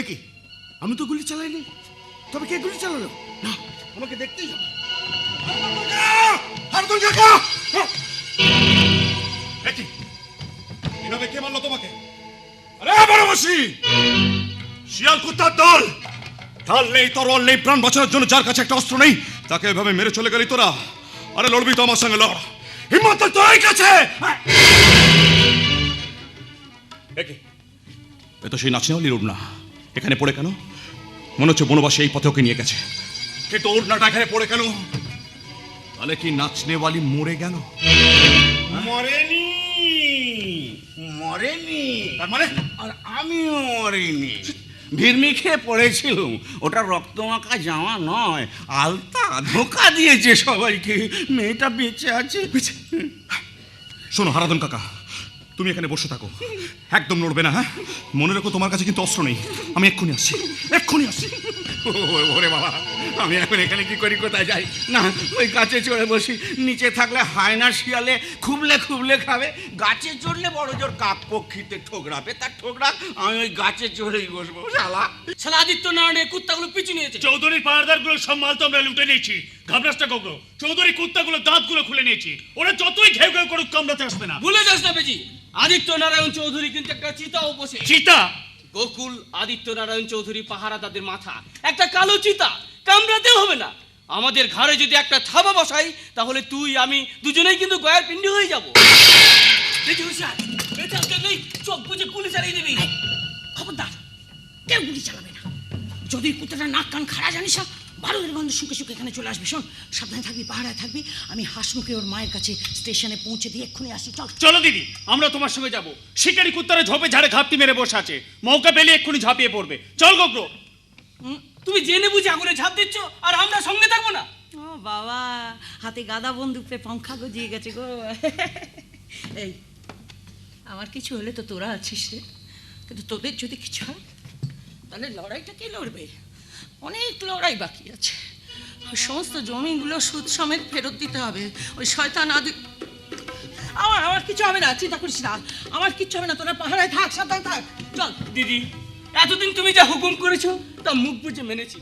কি, আমি তো গুলি চালাইনি, তবে কে গুলি চালালো? না, আমাকে দেখতেই হবে। হারাধন কাকা! কি এভাবে কে মারলো তোমাকে? আরে বড়বসি, শিয়াল কুত্তার দল! ঢাল নেই, তরোয়াল নেই, প্রাণ বাঁচানোর জন্য যার কাছে একটা অস্ত্র নেই, তাকে এভাবে মেরে চলে গেলি তোরা। আরে লড়বি তো আমার সঙ্গে, লড়। হিম্মত তো তোরই কাছে। এ তো সেই নাচনেওয়ালি রূপ না। এখানে পড়ে কেন? মনে হচ্ছে বনবাসী এই পথে ওকে নিয়ে গেছে, কিন্তু ওড়নাটা এখানে পড়ে কেন? তাহলে কি নাচনেওয়ালি মরে গেল? মরেনি, মরেনি। তার মানে? আর আমিও মরিনি। ভিড়মি খেয়ে পড়েছিলাম। ওটা রক্তমাখা জামা নয়, আলতা। ধোঁকা দিয়েছে সবাইকে। মেয়েটা বেঁচে আছে। শোনো হারাধন কাকা, তুমি এখানে বসে থাকো, একদম নড়বে না। হ্যাঁ, মনে রেখো তোমার কাছে কিন্তু অস্ত্র নেই। আমি এক্ষুনি আসছি, এক্ষুনি আসছি। ওরে বাবা, আমি এখন এখানে কি করি, কোথায় যাই? না, ওই গাছে চড়ে বসি। নিচে থাকলে হায়না শিয়ালে খুবলে খুবলে খাবে, গাছে চড়লে বড় জোর কাক পক্ষীতে ঠোকরাবে। তার ঠোকরা, আমি ওই গাছে চড়েই বসবো। শালা শালা আদিত্যনারায়ণের কুত্তাগুলো পিছু নিয়েছে। চৌধুরীর পাহাড়দার গুলো সব মাল তো আমরা লুটে নিয়েছি। ঘাবড়াসটা গোগো, চৌধুরী কুত্তাগুলো দাঁতগুলো খুলে নিয়েছি। ওরা যতই ঘেউ ঘেউ করুক, কামড়াতে আসবে না। ভুলে যাস না বেজি, আদিত্যনারায়ণ চৌধুরী কিন্তু একটা চিতাও বসে। চিতা? গোকুল আদিত্যনারায়ণ চৌধুরী পাহারাদাদের মাথা একটা কালো চিতা, কামড়াতেও হবে না। আমাদের ঘাড়ে যদি একটা থাবা বসাই, তাহলে তুই আমি দুজনেই কিন্তু গয়ার পিণ্ডি হয়ে যাবো। দেখি হুশিয়ার, বেঁচে নেই, চোখ বুঝে গুলি চালিয়ে দিবি। খবরদার, কেউ গুলি চালাবে না। যদি কুত্তাটা নাক কান খাড়া জানিস না, বারুদের গন্ধ শুকে শুকে এখানে চলে আসবি। শোন, সাবধানে থাকবি, পাহারায় থাকবি। আমি হাসমুখে ওর মায়ের কাছে স্টেশনে পৌঁছে দিয়ে এক্ষুনি আসি। চল চলো দিদি, আমরা তোমার সঙ্গে যাবো। শিকারি কুত্তারা ঝোপে ঝাড়ে ঘাপটি মেরে বসে আছে, মৌকা পেলে এক্ষুনি ঝাঁপিয়ে পড়বে। চল গোগ্রো। তুমি জেনে বুঝে আগুনে ঝাঁপ দিচ্ছ, আর আমরা সঙ্গে থাকবো না? ও বাবা, হাতে গাদা বন্দুক পেয়ে পঙ্খা গজিয়ে গেছে গো। এই, আমার কিছু হলে তো তোরা আছিস রে, কিন্তু তোদের যদি কিছু হয়, তাহলে লড়াইটা কে লড়বে? অনেক লড়াই বাকি আছে। ওই সমস্ত জমিগুলো সুদ সমেত ফেরত দিতে হবে। ওই শয়তান আদি। আমার কিছু হবে না, চিন্তা করিস না, আমার কিচ্ছু হবে না। তোরা পাহাড়ায় থাক, সাবধান থাক। চল দিদি, এতদিন তুমি যা হুকুম করেছো তা মুখ বুঝে মেনেছি,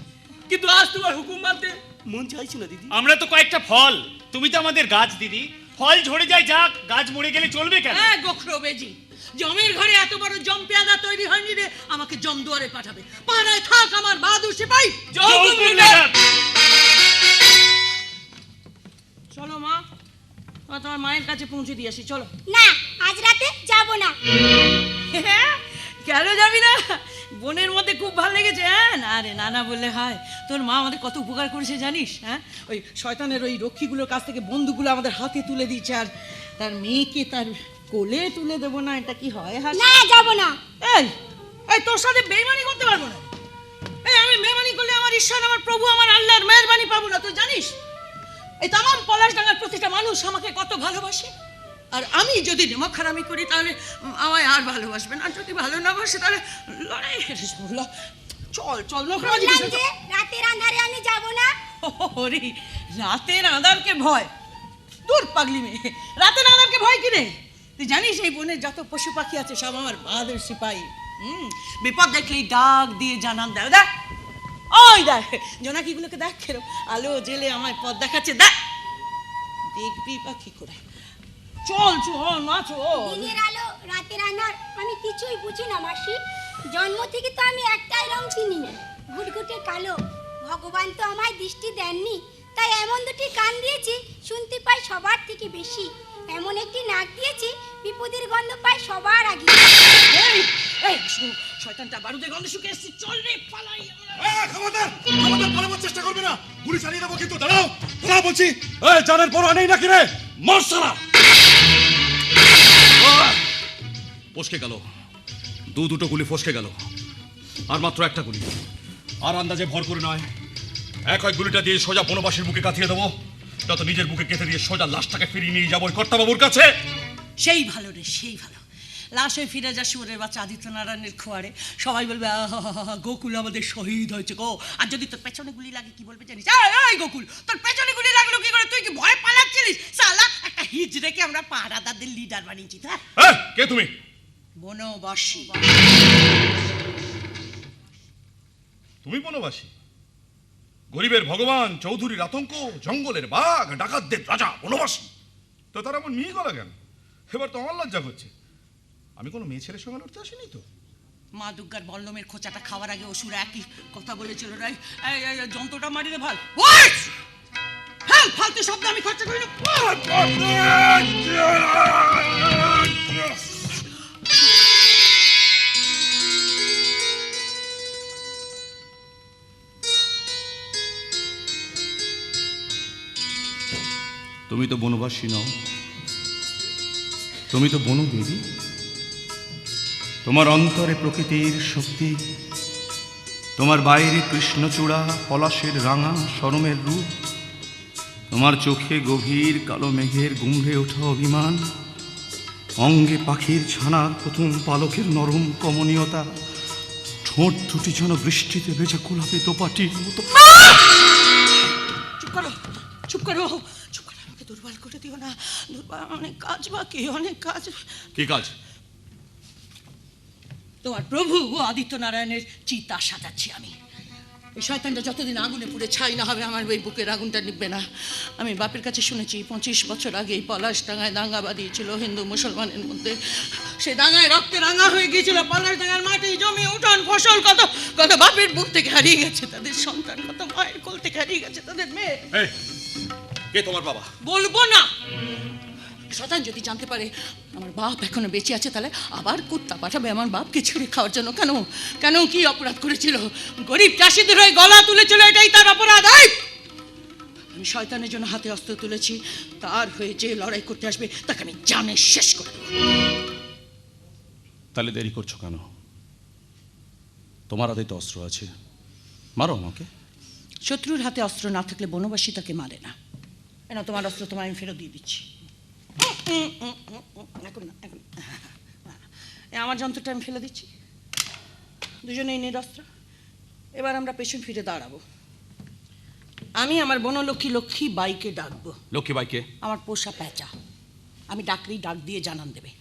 কিন্তু আজ তোমার হুকুম মানতে মন চাইছে না দিদি। আমরা তো কয়েকটা ফল, তুমি তো আমাদের গাছ দিদি। ফল ঝরে যায় যাক, গাছ মরে গেলে চলবে কেন? হ্যাঁ গোখরো বেজি, জমের ঘরে এত বড় জম পেয়াদা তৈরি হয়নি রে, আমাকে জম দুয়ারে পাঠাবে। পাহাড়ায় থাক আমার বাহাদুর সিপাই। চলো মা, তোমার মায়ের কাছে পৌঁছে দিয়ে আসি। চলো। না, আজ রাতে যাব না। কেন যাবি না? বোনের মধ্যে খুব ভালো লেগেছে? হ্যাঁ, না রে, না না বললে হয়। তোর মা আমাদের কত উপকার করেছে জানিস? হ্যাঁ, ওই শয়তানের ওই রক্ষীগুলোর কাছ থেকে বন্দুকগুলো আমাদের হাতে তুলে দিচ্ছে, আর তার মেয়েকে তার কোলে তুলে দেবো না, এটা কি হয়? না, যাব না। এই এই তোর সাথে বেইমানি করতে পারবো না। এই আমি বেইমানি করলে আমার ঈশ্বর, আমার প্রভু, আমার আল্লাহর মেহেরবানি পাবো না, তুই জানিস? এই তামাম পলাশডাঙ্গার প্রতিটা মানুষ আমাকে কত ভালোবাসে, আর আমি যদি নেমখারামি করি তাহলে আমায় আর ভালোবাসবেন, আর যদি ভালো না বাসে তাহলে লড়াই হেরে যাবো। চল চল, রাতের আঁধারে আমি যাব না। ওরে, রাতের আঁধারকে ভয়? দূর পাগলি মেয়ে, রাতের আঁধারকে ভয় কি রে? তুই জানিস এই বনের যত পশু পাখি আছে সব আমার বাহাদুর সিপাহী। বিপদ দেখলেই ডাক দিয়ে জানান দেয়। দেখ ওই দেখ, জোনাকিগুলোকে দেখ, খেরো আলো জেলে আমায় পথ দেখাচ্ছে। দেখ, দেখবি বা কি করে। চল চল মা, চল। দিনের আলো, রাতের আঁধার আমি কিছুই বুঝি না মাসি। জন্ম থেকে তো আমি একটাই রং চিনি না, ঘুটঘুটে কালো। ভগবান তো আমায় দৃষ্টি দেননি, তাই এমন দুটি কান দিয়েছি, শুনতে পাই সবার থেকে বেশি। এমন একটি নাক দিয়েছি, বিপদের গন্ধ পাই সবার আগে। এই এই শয়তানটা বারুদের গন্ধ শুকে এসেছে, চল রে পালাই আমরা। খবরদার, খবরদার, পালাবার চেষ্টা করবে না, গুলি চালিয়ে দেবো কিন্তু। দাঁড়াও, দাঁড়াও বলছি। এই জানের পরোয়া নেই নাকি রে? মর সারা। ফসকে গেল, দুটো গুলি ফসকে গেল, আর মাত্র একটা গুলি। আর আন্দাজে ভর করে নয়, এক গুলিটা দিয়ে সোজা বনবাসীর বুকে কাঁথিয়ে দেবো, যত নিজের বুকে কেটে দিয়ে সোজা লাশটাকে ফিরিয়ে নিয়ে যাবো ওই কর্তাবাবুর কাছে। সেই ভালো রে, সেই ভালো। লাশ হয়ে ফিরে যা শুয়োরের বাচ্চা আদিত্যনারায়ণের খোয়ারে, সবাই বলবে গোকুল আমাদের শহীদ হয়েছে গো। আর যদি তোর পেছনে গুলি লাগে কি বলবে জানিস? এই গোকুল, তোর পেছনে গুলি লাগলো কি করে? তুই কি ভয় পালাচ্ছিলিস? সালা, একটা হিজড়েকে আমরা পাহারাদারদের লিডার বানিয়েছি। কে তুমি? বনবাসী। তুমি বনবাসী, গরিবের ভগবান, চৌধুরীর আতঙ্ক, জঙ্গলের বাঘ, ডাকাতদের রাজা বনবাসী। তো তারা আমার মেয়ে গলা কেন? এবার তো আমার লজ্জা করছে। আমি কোনো মেয়ে ছেলের সঙ্গে লড়তে আসিনি তো। মা দুর্গার বল্লমের খোঁচাটা খাওয়ার আগে অসুর একই কথা বলেছিল রে, এই যন্ত্রটা মারি রে ভাল। হ্যাঁ, ফালতু শব্দ আমি খরচা করি না। তুমি তো বনবাসী নও, তুমি তো বনদেবী। তোমার অন্তরে প্রকৃতির শক্তি, তোমার বাইরে কৃষ্ণচূড়া পলাশের রাঙা শরমের রূপ, তোমার চোখে গভীর কালো মেঘের গুমড়ে ওঠা অভিমান, অঙ্গে পাখির ছানার প্রথম পালকের নরম কমনীয়তা, ঠোঁট দুটি যেন বৃষ্টিতে ভেজা গোলাপি দোপাটির মতো। চুপ করো, চুপ করো, চুপ করো, আমাকে দুর্বল করে দিও না। দুর্বল, অনেক কাজ বাকি, অনেক কাজ। কি কাজ? তোমার প্রভু আদিত্য নারায়ণের চিতা সাজাচ্ছি আমি। এই শয়তানটা যতদিন আগুনে পুড়ে ছাই না হবে, আমার ওই বুকের আগুনটা নিববে না। আমি বাপের কাছে শুনেছি 25 বছর আগে এই পলাশডাঙ্গায় দাঙ্গা বাঁধিয়েছিল হিন্দু মুসলমানের মধ্যে। সেই দাঙ্গায় রক্তে রাঙা হয়ে গিয়েছিল পলাশডাঙ্গার মাটি, জমি, উঠান, ফসল। কত কত বাপের বুক থেকে হারিয়ে গেছে তাদের সন্তান, কত মায়ের কোল থেকে হারিয়ে গেছে তাদের মেয়ে। কে তোমার বাবা? বলবো না। শয়তান যদি জানতে পারে আমার বাপ এখনো বেঁচে আছে, তাহলে আবার কুত্তা পাঠাবে আমার বাপকে ছেড়ে খাওয়ার জন্য। কেন কেন কি অপরাধ করেছিল? গরিব চাষিদের হয়ে গলা তুলেছিল, এটাই তার অপরাধ। আমি শয়তানের জন্য হাতে অস্ত্র তুলেছি, তার হয়ে যে লড়াই করতে আসবে তাকে আমি জানে শেষ করে দেবো। তাহলে দেরি করছো কেন? তোমার হাতে তো অস্ত্র আছে, মারো আমাকে। শত্রুর হাতে অস্ত্র না থাকলে বনবাসী তাকে মারে না। এনা তোমার অস্ত্র, তোমায় আমি ফেরত দিয়ে দিচ্ছি। এখন না, এখন আমার যন্ত্রটা আমি ফেলে দিচ্ছি। দুজনেই নিরস্ত্র। এবার আমরা পেছন ফিরে দাঁড়াবো। আমি আমার বনলক্ষ্মী লক্ষ্মী বাইকে ডাকবো। লক্ষ্মী বাইকে? আমার পোষা প্যাঁচা। আমি ডাকলেই ডাক দিয়ে জানান দেবে।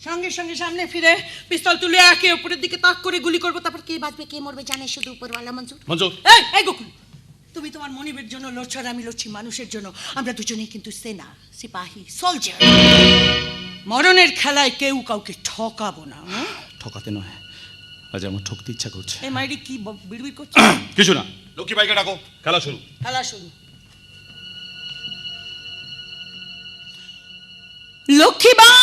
সঙ্গে সঙ্গে সামনে ফিরে পিস্তল তুলে একে উপরের দিকে তাক করে গুলি করবো। তারপর কে বাঁচবে কে মরবে জানে শুধু উপরওয়ালা মঞ্জুর। মঞ্জুর। এই গোকুল, তুমি তোমার মনিবের জন্য লড়ছো আর আমি লড়ছি মানুষের জন্য। আমরা দুজনেই কিন্তু সেনা, সিপাহী, সোলজার। মরণের খেলায় কেউ কাউকে ঠকাবো না। ঠকাতে নয়, আজ আমার ঠকতে ইচ্ছা করছে। এই মাইরি কি বিড়বিড় করছে? কিছু না, লক্ষ্মী বাইকে ডাকো, খেলা শুরু। খেলা শুরু। লক্ষ্মী বাই!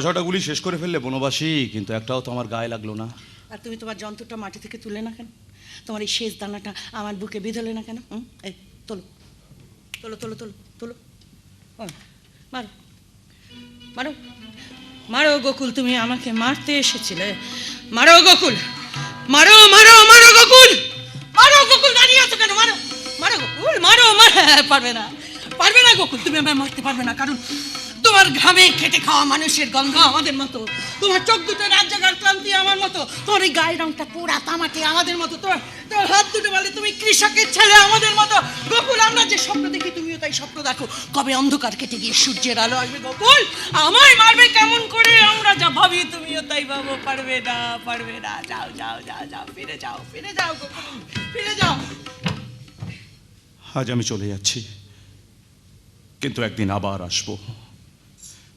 ছটা গুলি শেষ করে ফেললে বনবাসী, কিন্তু একটাও তো আমার গায়ে লাগলো না। আর তুমি তোমার যন্ত্রটা মাটি থেকে তুলে না কেন? তোমার এই শেষ দানাটা আমার বুকে বিঁধলে না কেন? এই তোলো তোলো তোলো তোলো তোলো, মারো মারো মারো গোকুল, তুমি আমাকে মারতে এসেছিলে। মারো গোকুল, মারো মারো মারো গোকুল, মারো গোকুল। দাঁড়িয়ে আছো কেন? মারো মারো গোকুল, মারো। পারবে না, পারবে না গোকুল, তুমি আমায় মারতে পারবে না। কারণ তোমার ঘামে খেটে খাওয়া মানুষের গন্ধ আমাদের মতো, তোমার চোখ দুটো রাত জাগার ক্লান্তি আমার মতো, তোমার এই গায়ের রংটা পোড়া তামাটে আমাদের মতো, তোমার হাত দুটো বলে তুমি কৃষকের ছেলে আমাদের মতো। গোকুল, আমরা যে স্বপ্ন দেখি তুমিও তাই স্বপ্ন দেখো। কবে অন্ধকার কেটে গিয়ে সূর্যের আলো আসবে গোকুল? আমায় মারবে কেমন করে? আমরা যা ভাবি তুমিও তাই ভাবো। পারবে না, পারবে না। যাও যাও যাও যাও, ফিরে যাও, ফিরে যাও গোকুল, ফিরে যাও। আজ আমি চলে যাচ্ছি, কিন্তু একদিন আবার আসবো।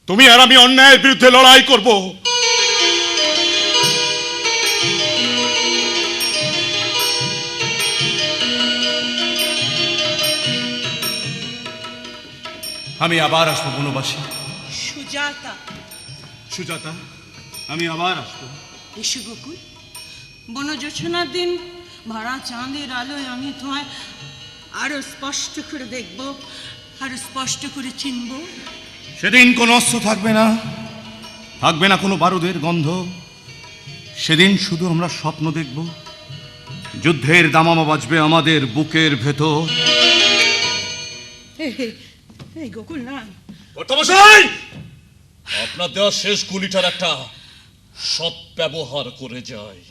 তুমি আর আমি অন্যায়ের বিরুদ্ধে লড়াই করব। আমি আবার আসবো বনবাসী। সুজাতা, সুজাতা, আমি আবার আসবো। এসো গোকুল। বনজোছনার দিন ভরা চাঁদের আলোয় আমি তোমায় আরো স্পষ্ট করে দেখবো, আরো স্পষ্ট করে চিনবো। সেদিন কোনো অস্ত্র থাকবে না, থাকবে না কোনো বারুদের গন্ধ। সেদিন শুধু আমরা স্বপ্ন দেখব, যুদ্ধের দামামা বাজবে আমাদের বুকের ভেতর। এই গোকুল না, কর্তামশাই, আপনার দেওয়া শেষ গুলিটার একটা সৎ ব্যবহার করে যায়।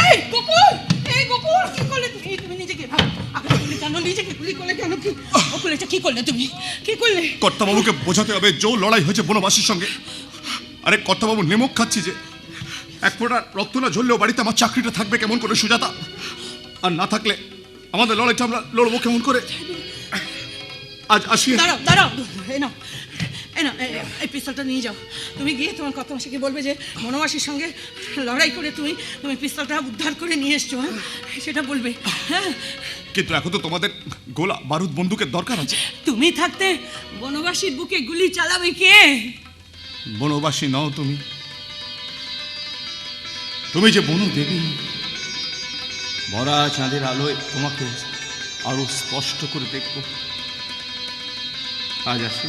এই গোকুল, এই গোকুল, কি করলে তুমি? তুমি নিজেকে ভাব, আগে গুলি কেন, নিজেকে গুলি করলে কেন? কি গোকুল, এটা কি করলে তুমি? কি করলে? কর্তাবাবুকে বোঝাতে হবে যে লড়াই হয়েছে বনবাসীর সঙ্গে। আরে কর্তাবাবু নেমক খাচ্ছি যে, এক ফোঁটা রক্ত না ঝরলেও বাড়িতে আমার চাকরিটা থাকবে কেমন করে সুজাতা? আর না থাকলে আমাদের লড়াইটা আমরা লড়বো কেমন করে? আজ আসি। দাঁড়াও, দাঁড়াও, এই নাও, এই নাও, এই পিস্তলটা নিয়ে যাও। তুমি গিয়ে তোমার কর্তামশাইকে বলবে যে বনবাসীর সঙ্গে লড়াই করে তুমি পিস্তলটা উদ্ধার করে নিয়ে এসছো, হ্যাঁ, সেটা বলবে। হ্যাঁ, কিন্তু এখন তো তোমাদের গোলা বারুদ বন্দুকের দরকার আছে। তুমি থাকতে বনবাসীর বুকে গুলি চালাবে কে? বনবাসী নও তুমি, তুমি যে বনু দেবী। ভরা চাঁদের আলোয় তোমাকে আরো স্পষ্ট করে দেখব। আজ আসি।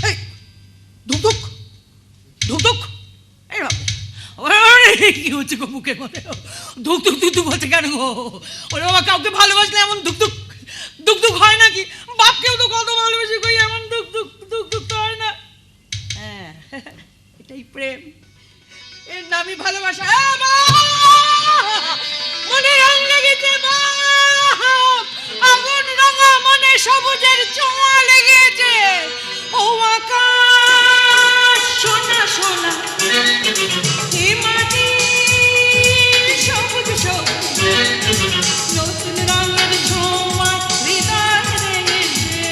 এই ধুকধুক ধুকধুক, এই বাবা, ওরে কি হচ্ছে গো বুকের মধ্যে? ধুকধুক ধুকধুক হচ্ছে কেন গো? ওরে বাবা, কাউকে ভালোবাসলে এমন ধুকধুক ধুকধুক হয় নাকি? বাপকেও তো কত ভালোবাসি, কই এমন ধুকধুক ধুকধুক তো হয় না। হ্যাঁ, এটাই প্রেম, এর নামই ভালোবাসা। মনে রং লেগেছে বাপ, আগুন রঙা মনে সবুজের ছোঁয়া লেগেছে। ও আকাশ সোনা সোনা, হে মাটি সবুজ সবুজ, নতুন রঙের ছোঁয়া হৃদয় রেঙেছে,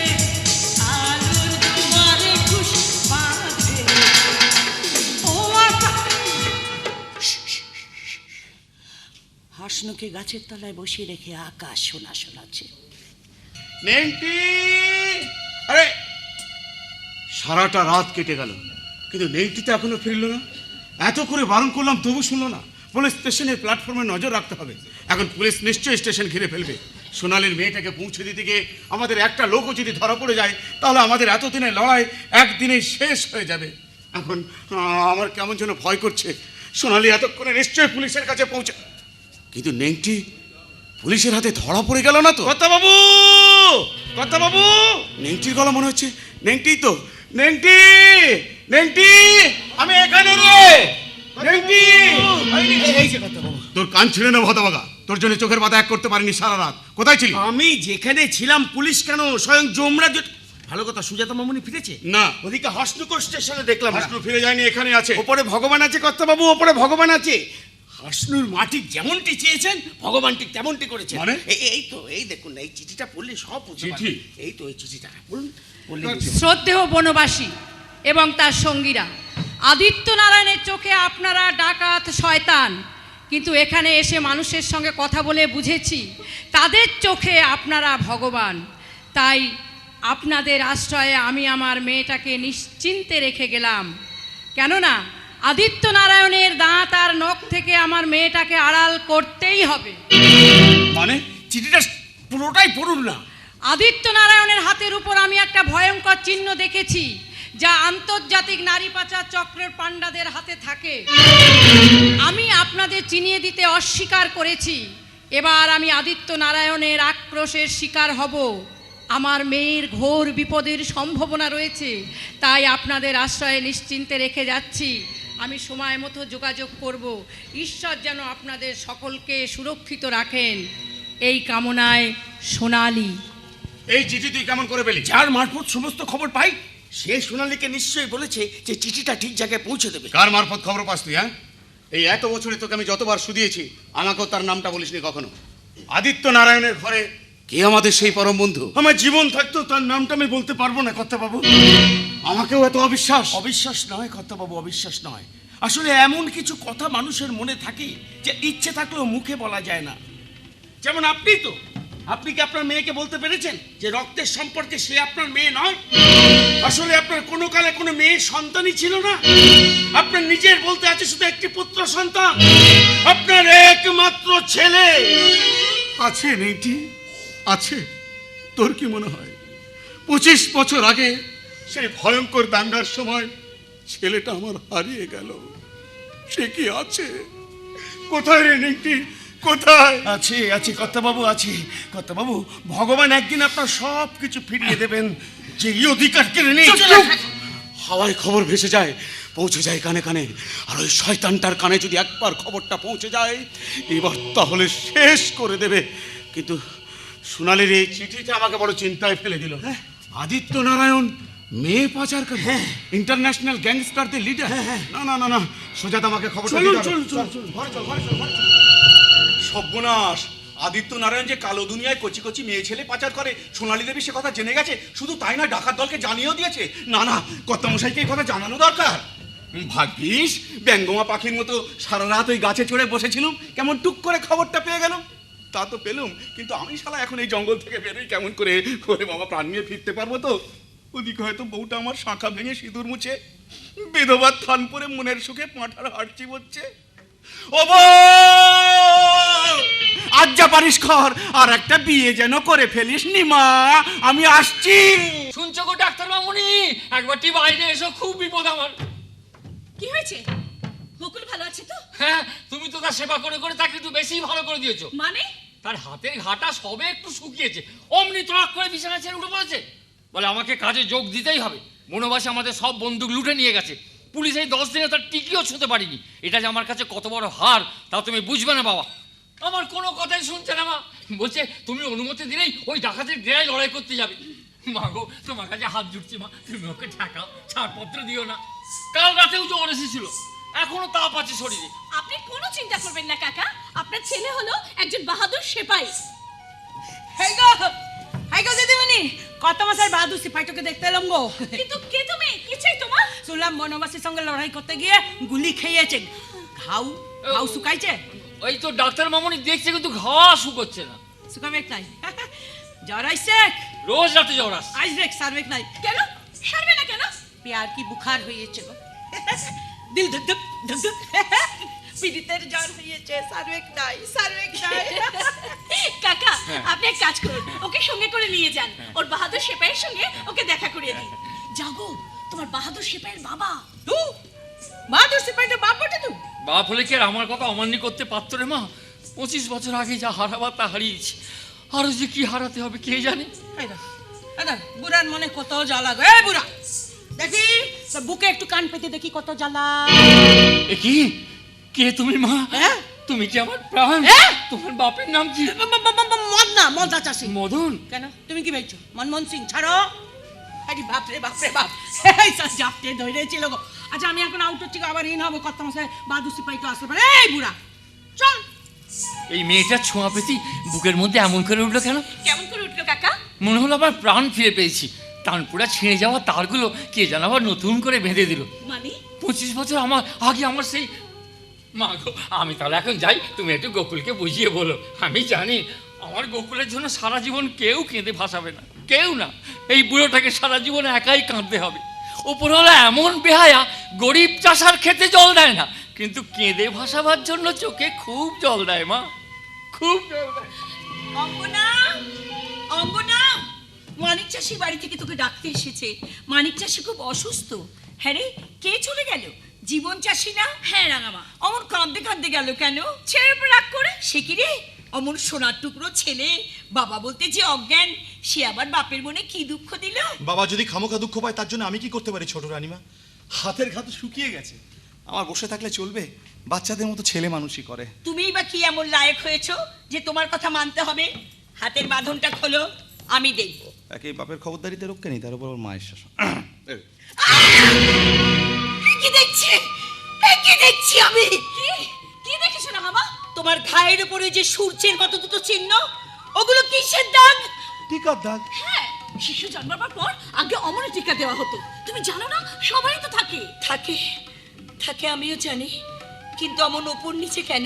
আলোর দুয়ারে খুশি বাঁধে। ও আকাশ, হাসনুকে গাছের তলায় বসিয়ে রেখে আকাশ শোনা শোনাচ্ছে। নেংটি, আরে সারাটা রাত কেটে গেল, কিন্তু নেংটি তো এখনো ফিরল না। এত করে বারণ করলাম তবু শুনলো না। পুলিশ স্টেশনের প্ল্যাটফর্মে নজর রাখতে হবে। এখন পুলিশ নিশ্চয়ই স্টেশন ঘিরে ফেলবে। সোনালীর মেয়েটাকে পৌঁছে দিতে গিয়ে আমাদের একটা লোকও যদি ধরা পড়ে যায়, তাহলে আমাদের এতদিনের লড়াই একদিনেই শেষ হয়ে যাবে। এখন আমার কেমন যেন ভয় করছে। সোনালী এতক্ষণে নিশ্চয়ই পুলিশের কাছে পৌঁছে, কিন্তু নেংটি পুলিশের হাতে ধরা পড়ে গেল না তো? কর্তাবাবু, কর্তাবাবু, নেংটির গলা মনে হচ্ছে। নেংটি তো, নেংটি, নেংটি, আমি এখানে রে। নেংটি, এই যে কর্তাবাবু। তোর কান ছিঁড়ে নেবো হতভাগা। তোর জন্য চোখের পাতা এক করতে পারিনি সারা রাত। কোথায় ছিলি? আমি যেখানে ছিলাম পুলিশ কেন, স্বয়ং যমরা। ভালো কথা, সুজাতা মামুনি ফিরেছে? না, ওদিকে হসনুকর স্টেশনে দেখলাম। হাসনু ফিরে যায়নি, এখানে আছে। ওপরে ভগবান আছে কর্তাবাবু, ওপরে ভগবান আছে। হাসনুর মাটি যেমনটি চেয়েছেন ভগবান ঠিক তেমনটি করেছেন। মানে? এই তো, এই দেখুন, এই চিঠিটা পড়লে সব বুঝতে চিঠি? পারবেন। এই তো এই চিঠিটা বলুন, শ্রদ্ধেয় বনবাসী এবং তার সঙ্গীরা, আদিত্য নারায়ণের চোখে আপনারা ডাকাত শয়তান, কিন্তু এখানে এসে মানুষের সঙ্গে কথা বলে বুঝেছি তাদের চোখে আপনারা ভগবান। তাই আপনাদের আশ্রয়ে আমি আমার মেয়েটাকে নিশ্চিন্তে রেখে গেলাম। কেননা আদিত্য নারায়ণের দাঁত আর নখ থেকে আমার মেয়েটাকে আড়াল করতেই হবে। মানে? চিঠিটা পুরোটাই পড়ুন না। আদিত্য নারায়ণের হাতের উপর আমি একটা ভয়ঙ্কর চিহ্ন দেখেছি, যা আন্তর্জাতিক নারী পাচার চক্রের পাণ্ডাদের হাতে থাকে। আমি আপনাদের চিনিয়ে দিতে অস্বীকার করেছি। এবার আমি আদিত্য নারায়ণের আক্রোশের শিকার হব। আমার মেয়ের ঘোর বিপদের সম্ভাবনা রয়েছে, তাই আপনাদের আশ্রয়ে নিশ্চিন্তে রেখে যাচ্ছি। আমি সময় মতো যোগাযোগ করব। ঈশ্বর যেন আপনাদের সকলকে সুরক্ষিত রাখেন, এই কামনায় সোনালী। এই চিঠি তুই কেমন করে পেলি? যার মারফত সমস্ত খবর পাই সে সোনালীকে নিশ্চয়ই বলেছে যে চিঠিটা ঠিক জায়গায় পৌঁছে দেবে। কার মারফত খবর পাস তুই? হ্যাঁ, এই এত বছরে তোকে আমি যতবার শুধিয়েছি, আমাকেও তার নামটা বলিসনি কখনো। আদিত্য নারায়ণের ঘরে কে আমাদের সেই পরম বন্ধু? আমার জীবন থাকতেও তার নামটা আমি বলতে পারবো না কর্তাবাবু। আমাকেও এত অবিশ্বাস? অবিশ্বাস নয় কর্তাবাবু, অবিশ্বাস নয়। আসলে এমন কিছু কথা মানুষের মনে থাকে যে ইচ্ছে থাকলেও মুখে বলা যায় না। যেমন আপনি তো, আপনি কি আপনার মেয়েকে বলতে পেরেছেন যে রক্তের সম্পর্কে সে আপনার মেয়ে নয়? আসলে আপনার কোনো কালে কোনো মেয়ের সন্তানই ছিল না। আপনার নিজের বলতে আছে শুধু একটি পুত্র সন্তান, আপনার একমাত্র ছেলে। আছে নেইটি, আছে। তোর কি মনে হয় 25 বছর আগে সেই ভয়ঙ্কর দাঙ্গার সময় ছেলেটা আমার হারিয়ে গেল। সে কি আছে? কোথায় রে নেংটি, কোথায়? আছে আছে কর্তাবাবু, আছে কর্তাবাবু। ভগবান একদিন আপনার সব কিছু ফিরিয়ে দেবেন, যে এই অধিকার কেড়ে নিয়ে হাওয়ায় খবর ভেসে যায়, পৌঁছে যায় কানে কানে। আর ওই শয়তানটার কানে যদি একবার খবরটা পৌঁছে যায়, এবার তাহলে শেষ করে দেবে। কিন্তু সোনালির এই চিঠিটা আমাকে বড় চিন্তায় ফেলে দিল। আদিত্য নারায়ণ মেয়ে পাচারকারী, ইন্টারন্যাশনাল গ্যাংস্টারদের লিডার। না না না না, সোজা আমাকে খবরটা দিতে হবে। ঘরে চল, ঘরে চল, ঘরে চল। সর্বনাশ! আদিত্য নারায়ণ যে কালো দুনিয়ায় কচি কচি মেয়ে ছেলে পাচার করে, সোনালী দেবী সে কথা জেনে গেছে। শুধু তাই না, ডাকাত দলকে জানিয়েও দিয়েছে। না না, কর্তামশাইকে এই কথা জানানো দরকার। ভাগ্যিস ব্যঙ্গমা পাখির মতো সারা রাত ওই গাছে চড়ে বসেছিলাম, কেমন টুক করে খবরটা পেয়ে গেলাম। তা তো পেলুম, কিন্তু আমি শালা এখন এই জঙ্গল থেকে বেরোই কেমন করে? করে বাবা, প্রাণ নিয়ে ফিরতে পারবো তো? ওদিকে হয়তো বউটা আমার শাঁখা ভেঙে সিঁদুর মুছে বিধবার থান পরে মনের সুখে পাঁঠার হাড় চিবোচ্ছে। ও বউ, আজ যা পারিস কর, আর একটা বিয়ে যেন করে ফেলিস নি মা। আমি আসছি। শুনছো গো ডাক্তার মামুনি, একবারটি বাইরে এসো, খুব বিপদ আমার। কি হয়েছে? বকুল ভালো আছে তো? হ্যাঁ, তুমি তো তার সেবা করে করে তাকে একটু বেশি ভালো করে দিয়েছো। মানে? তার হাতের ঘাটা সবে একটু শুকিয়েছে, অমনি তোরাক করে বিছানা ছেড়ে উঠে পড়েছে। বলে আমাকে কাজে যোগ দিতেই হবে। বনবাসে আমাদের সব বন্দুক লুটে নিয়ে গেছে। পুলিশ এই 10 দিনে তার টিকিও ছুঁতে পারিনি। এটা যে আমার কাছে কত বড় হার, তা তুমি বুঝবে না বাবা। আমার কোনো কথাই শুনছে না মা। বলছে তুমি অনুমতি দিলেই ওই ডাকাতের ডেরায় লড়াই করতে যাবে। মা গো, তোমার কাছে হাত জুটছি মা, তুমি ওকে ঠেকাও, ছাড়পত্র দিও না। কাল রাতেও জ্বর এসেছিল, এখনো তাপ আছে শরীরে। আপনি কোনো চিন্তা করবেন না কাকা, আপনার ছেলে হলো একজন বাহাদুর সেপাই। হেই গো দিদিমণি, কত মাসের বাহাদুর সিপাহীটাকে দেখতে এলাম গো। কিন্তু কে তুমি? কি চাই তোমার? শুনলাম বনবাসীর সঙ্গে লড়াই করতে গিয়ে গুলি খেয়েছে, ঘাউ ঘাউ শুকাইছে। ওই তো ডাক্তার মামুনি দেখছে, কিন্তু ঘা শুকোচ্ছে না। শুকাবেক নাই, জ্বর আইছে, রোজ রাতে জ্বর আসছে। আইসবেক সারবেক নাই। কেন সারবে না কেন? প্যার কি বুখার হয়েছে গো, দিল ধুক ধুক ধুক ধুক, পীড়িতের জ্বর হয়েছে, সারবেক নাই, সারবেক নাই। কাকা আপনি এক কাজ করুন, ওকে সঙ্গে করে নিয়ে যান, ওর বাহাদুর সেপাইয়ের সঙ্গে ওকে দেখা করিয়ে দিন। যাগো, তোমার বাহাদুর সেপাইয়ের বাবা। বাহাদুর সিপাহীটা বাপটা তো। বাপ হলে কি আর আমার কথা অমান্য করতে পারতো রে মা? 25 বছর আগে যা হারাবার তা হারিয়েছি, আরো যে কি হারাতে হবে কে জানে। বুড়ার মনে কত জ্বালা গো। এই বুড়া, দেখি তোর বুকে একটু কান পেতে দেখি কত জ্বালা। এ কি? কে তুমি মা? হ্যাঁ? তুমি কি আমার প্রাণ? হ্যাঁ? তোমার বাপের নাম কি? মদ না, মদা চাষি। মদন। কেন তুমি কি ভেবেছো মনমোহন সিং? ছাড়ো। আরে বাপ রে বাপ রে বাপ, এই সব জাপটে ধরেছিল গো। আচ্ছা আমি এখন আউট হচ্ছি, আবার ইন হবো, কত মাসে বাহাদুর সিপাহী তো আসতে পারে। এই বুড়া চল। এই মেয়েটার ছোঁয়া পেতি বুকের মধ্যে এমন করে উঠলো কেন? কেমন করে উঠলো কাকা? মনে হলো আবার প্রাণ ফিরে পেয়েছি। তানপুরা ছিঁড়ে যাওয়া তারগুলো কে যেন আবার নতুন করে বেঁধে দিল। মানে 25 বছর আমার আগে আমার সেই মা গো। আমি তাহলে এখন যাই, তুমি একটু গোকুলকে বুঝিয়ে বলো। আমি জানি আমার গোকুলের জন্য সারা জীবন কেউ কেঁদে ভাসাবে না, কেউ না। এই বুড়োটাকে সারা জীবন একাই কাঁদতে হবে। ওপরওয়ালা এমন বেহায়া, গরিব চাষার খেতে জল দেয় না, কিন্তু কেঁদে ভাসাবার জন্য চোখে খুব জল দেয় মা, খুব জল দেয়। অঙ্গনা, অঙ্গনা, মানিক চাষি বাড়ি থেকে তোকে ডাকতে এসেছে। মানিক চাষি খুব অসুস্থ। হ্যাঁ রে, কে চলে গেল? জীবন চাষি না? হ্যাঁ রাঙামা। অমন কাঁদতে কাঁদতে গেল কেন? ছেলের উপর রাগ করে? সে কি রে, অমন সোনার টুকরো ছেলে, বাবা বলতে যে অজ্ঞান, সে আবার বাপের মনে কি দুঃখ দিল? বাবা যদি খামোখা দুঃখ পায় তার জন্য আমি কি করতে পারি ছোট রানীমা? হাতের ঘা তো শুকিয়ে গেছে, আমার বসে থাকলে চলবে? বাচ্চাদের মতো ছেলে মানুষই করে। তুমিই বা কি এমন লায়ক হয়েছো যে তোমার কথা মানতে হবে? হাতের বাঁধনটা খোলো, আমি দেখব। একে বাপের খবরদারিতে রক্ষে নেই, তার উপর ওর মায়ের শাসন। কি দেখছি, কি দেখছি আমি? কি দেখেছো না বাবা? তোমার ঘায়ের উপরে যে সূর্যের মতো দুটো চিহ্ন, ওগুলো কিসের দাগ? টিকার দাগ। হ্যাঁ, শিশু জন্মাবার পর আগে অমনে টিকা দেওয়া হতো, তুমি জানো না? সবাই তো থাকে। থাকে থাকে আমিও জানি, কিন্তু অমন ওপর নিচে কেন?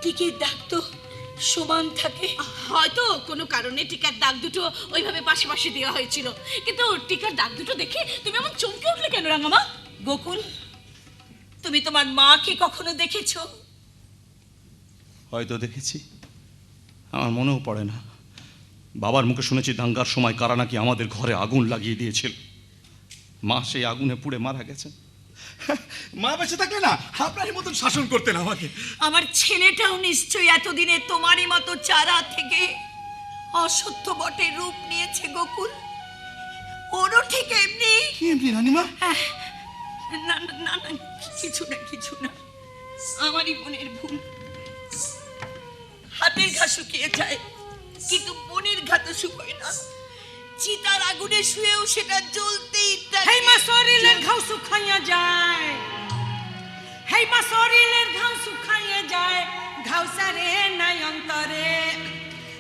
টিকের দাগ তো সমান থাকে। হয়তো কোনো কারণে টিকার দাগ দুটো ওইভাবে পাশে পাশে দেওয়া হয়েছিল, কিন্তু টিকার দাগ দুটো দেখে তুমি এমন চমকে উঠলে কেন রাঙামা? গোকুল, তুমি তোমার মাকে কখনো দেখেছো? হয়তো দেখেছি, আমার মনেও পড়ে না। বাবার মুখে শুনেছি দাঙ্গার সময় কারা নাকি আমাদের ঘরে আগুন লাগিয়ে দিয়েছিল। মা সেই আগুনে পুড়ে মারা গেছেন। মা বেঁচে থাকলে না আপনারই মতন শাসন করতেন আমাকে। আমার ছেলেটাও নিশ্চয়ই এতদিনে তোমারই মতো চারা থেকে অসত্য বটে রূপ নিয়েছে গোকুল। ওরও ঠিক এমনি। কি এমনি রানীমা? না না না না, কিছু না, আমারই মনের ভুল। হাতের ঘা শুকিয়ে যায় কিন্তু মনের ঘা তো শুকোয় না। চিতার আগুনে শুয়েও সেটা জ্বলতেই থাকে। হেই মা শরীরের ঘাও শুকাইয়া যায়, হেই মা শরীরের ঘাও শুকাইয়া যায়, ঘাও সারে নাই অন্তরে,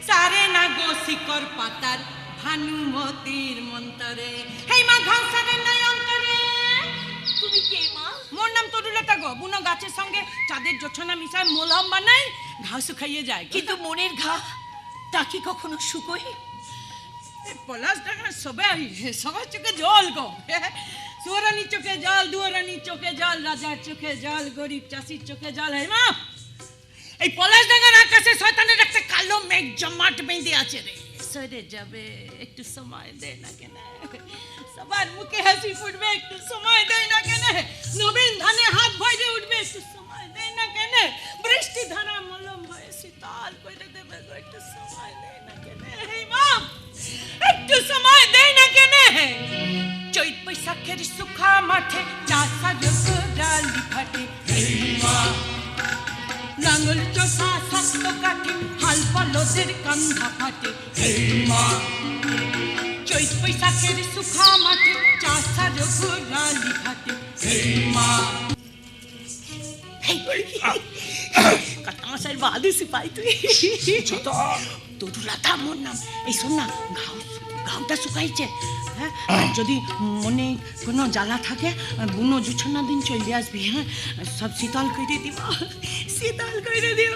সারে না গো শিকর পাতার ভানুমতির মন্তরে। হেই মা ঘাও সারে নাই অন্তরে। তুমি কে মা? মোর নাম তরুলতা গো। বুনো গাছের সঙ্গে চাঁদের জোছনা মিশায় মলম বানাই, ঘাও শুকাইয়ে যায়। কিন্তু মনের ঘা তা কি কখনো শুকোয়? পলাশ ডাকার সবার চোখে জল গো। সুরানির চোখে জল, দুয়ারানির চোখে জল, রাজার চোখে জল, গরিব চাষির চোখে জল। হে মা, এই পলাশ ডাঙ্গার আকাশে শয়তানের একটা কালো মেঘ জমাট বেঁধে আছে রে। সরে যাবে, একটু সময় দে না কেন? সবার মুখে হাসি ফুটবে, একটু সময় দেয় না কেন? নবীন ধানে হাত ভরে উঠবে, একটু সময় দেয় না কেন? বৃষ্টি ধারা মলম হয়ে শীতল করে দেবে গো, একটু সময় দেয় না কেন? হে মা, একটু সময় দেয় না কেন? চৈত বৈশাখের সুখা মাঠে চাষা যত ডালি ফাটে, লাঙ্গল চষা শক্ত কাঠে হাল বলদের কান্ধা ফাটে। চৈত বৈশাখের সুখা মাঠে চাষা যত ডালি ফাটে। কাটামাশার বাদে সিপাই তুই। তরুলতা মোর নাম। এই শোন না, ঘাওটা শুকাইছে। হ্যাঁ, যদি মনে কোনো জ্বালা থাকে বুনো জুছনা দিন চলে আসবি। হ্যাঁ, সব শীতল করে দিব, শীতল করে দিব।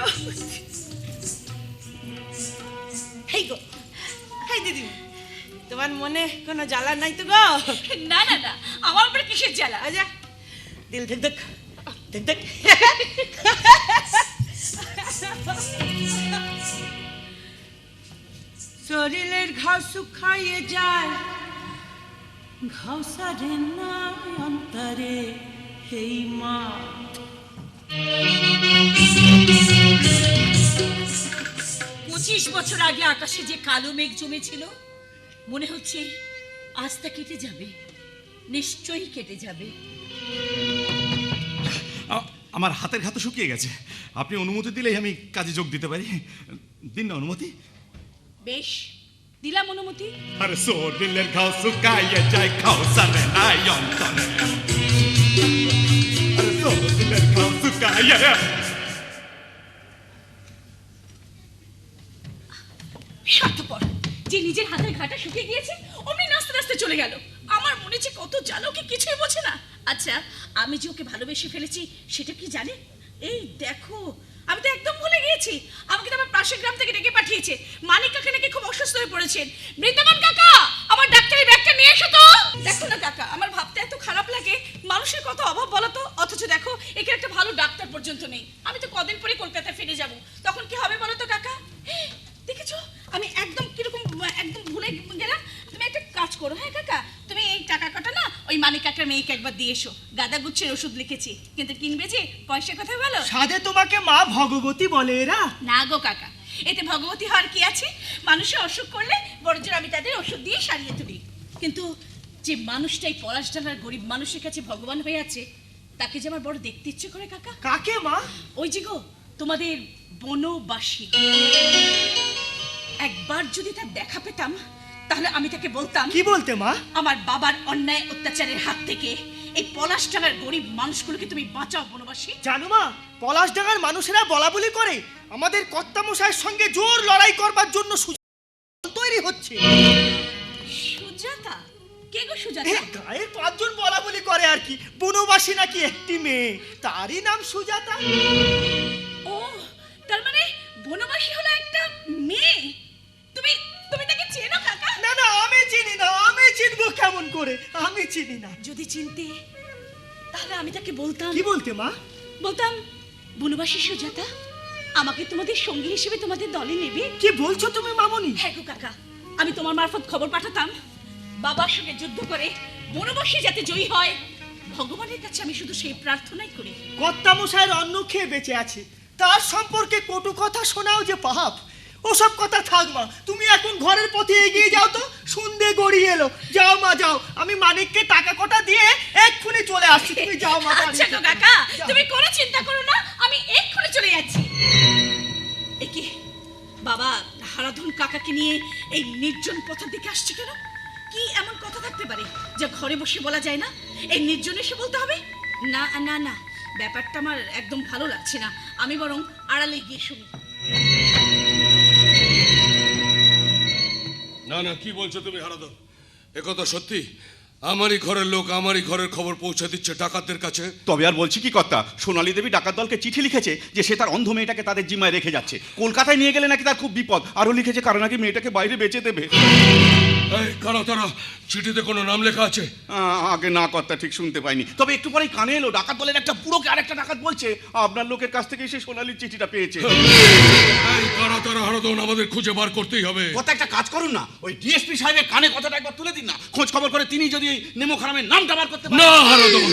হেই গো, হেই দিদি, তোমার মনে কোনো জ্বালা নাই তো গো? না না না, আমার উপরে কিসের জ্বালা? আচ্ছা, দিল ধক ধক ধক ধক। শরীরের ঘাও শুকাইয়ে যায়, ঘাও সারে না অন্তরে। হেই মা, 25 বছর আগে আকাশে যে কালো মেঘ জমেছিল, মনে হচ্ছে আজ তা কেটে যাবে, নিশ্চয়ই কেটে যাবে। আমার হাতের ঘা তো শুকিয়ে গেছে। আপনি অনুমতি দিলেই আমি কাজে যোগ দিতে পারি। দিন না অনুমতি। বেশ, দিলাম অনুমতি। আরে শরীরের ঘা শুকাইয়ে যায়, ঘাও সারে নাই অন্তরে। আরে শরীরের ঘা শুকাইয়ে। স্বার্থপর, যে নিজের হাতের ঘাটা শুকিয়ে গিয়েছে অমনি নাচতে নাচতে চলে গেল। আমার মনে যে কত জ্বালা, ওকে কিছুই বোঝে না। আচ্ছা, আমি যে ওকে ভালোবেসে ফেলেছি সেটা কি জানে? এই দেখো, আমি তো একদম ভুলে গিয়েছি। আমাকে তো আমার পাশের গ্রাম থেকে ডেকে পাঠিয়েছে। মানিক কাকা নাকি খুব অসুস্থ হয়ে পড়েছেন। বৃন্দাবন কাকা, আমার ডাক্তারি ব্যাগটা নিয়ে এসো তো। দেখো না কাকা, আমার ভাবতে এত খারাপ লাগে, মানুষের কত অভাব বলো তো। অথচ দেখো, এখানে একটা ভালো ডাক্তার পর্যন্ত নেই। আমি তো কদিন পরে কলকাতায় ফিরে যাব, তখন কি হবে বলো তো কাকা? দেখেছো, আমি একদম কিরকম একদম ভুলে গেলাম। তুমি একটা কাজ করো, হ্যাঁ কাকা, তুমি এই টাকা কটা না ওই মানিক কাকার মেয়েকে একবার দিয়ে এসো। গাদা গুচ্ছের ওষুধ লিখেছি, কিন্তু কিনবে যে পয়সা কথা বলো। সাধে তোমাকে মা ভগবতী বলে এরা? না গো কাকা, এতে ভগবতী হওয়ার কি আছে? মানুষের অসুখ করলে বড়জোর আমি তাদের ওষুধ দিয়ে সারিয়ে তুলি। কিন্তু যে মানুষটাই পলাশডাঙ্গার গরিব মানুষের কাছে ভগবান হয়ে আছে, তাকে যে আমার বড় দেখতে ইচ্ছে করে কাকা। কাকে মা? ওই যে গো, তোমাদের বনবাসী। একবার যদি তার দেখা পেতাম, তাহলে আমি তাকে বলতাম। কি বলতে মা? আমার বাবার অন্যায় অত্যাচারের হাত থেকে এই পলাশডাঙ্গার গরিব মানুষগুলোকে তুমি বাঁচাও বনবাসী। জানো মা, পলাশডাঙ্গার মানুষেরা বলা বলি করে আমাদের কর্তামশাইয়ের সঙ্গে জোর লড়াই করবার জন্য তৈরি হচ্ছে। সুজাতা? কে গো সুজাতা? গায়ের 5 জন বলা বলি করে আর কি। বনবাসী নাকি একটি মেয়ে, তারই নাম সুজাতা। ও, তার মানে বনবাসী হলো একটা মেয়ে। তুমি তুমি তাকে চেনো কাকা? না না, আমি চিনি না। আমি চিনবো কেমন করে? আমি চিনি না। যদি চিনতে, তাহলে আমি তাকে বলতাম। কি বলতে মা? বলতাম, বনবাসী সুজাতা, আমাকে তোমাদের সঙ্গী হিসেবে তোমাদের দলে নেবে? কি বলছো তুমি মামনি? হ্যাঁ গো কাকা, আমি তোমার মারফত খবর পাঠাতাম বাবার সঙ্গে যুদ্ধ করে বনবাসী যাতে জয়ী হয়, ভগবানের কাছে আমি শুধু সেই প্রার্থনাই করি। কর্তামশাইয়ের অন্ন খেয়ে বেঁচে আছে, তার সম্পর্কে কটু কথা শোনাও যে পাপ। ওসব কথা থাক মা, তুমি এখন ঘরের পথে এগিয়ে যাও তো, সন্ধে গড়িয়ে এলো। যাও মা যাও, আমি মানিককে টাকা কটা দিয়ে এক্ষুনি চলে আসছি। তুমি যাও মা। আচ্ছা গো কাকা, তুমি কোনো চিন্তা করো না, আমি এক্ষুনি চলে যাচ্ছি। একি বাবা হারাধন কাকাকে নিয়ে এই নির্জন পথের দিকে আসছে কেন? কি এমন কথা থাকতে পারে যা ঘরে বসে বলা যায় না? এই নির্জনে এসে বলতে হবে? না না না, ব্যাপারটা আমার একদম ভালো লাগছে না। আমি বরং আড়ালে গিয়ে শুনি। না না, কি বলছো তুমি হারাধন? একথা সত্যি? আমারই ঘরের লোক আমারই ঘরের খবর পৌঁছে দিচ্ছে ডাকাতদের কাছে? তবে আর বলছি কি কর্তা, সোনালী দেবী ডাকাত দলকে চিঠি লিখেছে যে সে তার অন্ধ মেয়েটাকে তাদের জিম্মায় রেখে যাচ্ছে। কলকাতায় নিয়ে গেলে নাকি তার খুব বিপদ। আরও লিখেছে কারণ নাকি মেয়েটাকে বাইরে বেচে দেবে। এই কারা তারা? চিঠিতে কোনো নাম লেখা আছে? আগে না কর্তা, ঠিক শুনতে পাইনি, তবে একটু পরেই কানে এলো ডাকাত দলের একটা বুড়োকে আরেকটা ডাকাত বলছে আপনার লোকের কাছ থেকে সে সোনালীর চিঠিটা পেয়েছে। এই কারা তারা হারাধন, আমাদের খুঁজে বার করতেই হবে। কথা একটা কাজ করুন না, ওই ডিএসপি সাহেবের কানে কথাটা একবার তুলে দিন না, খোঁজ খবর করে তিনি যদি নেমো খারামের নামটা বার করতে পারেন। না হারাধন,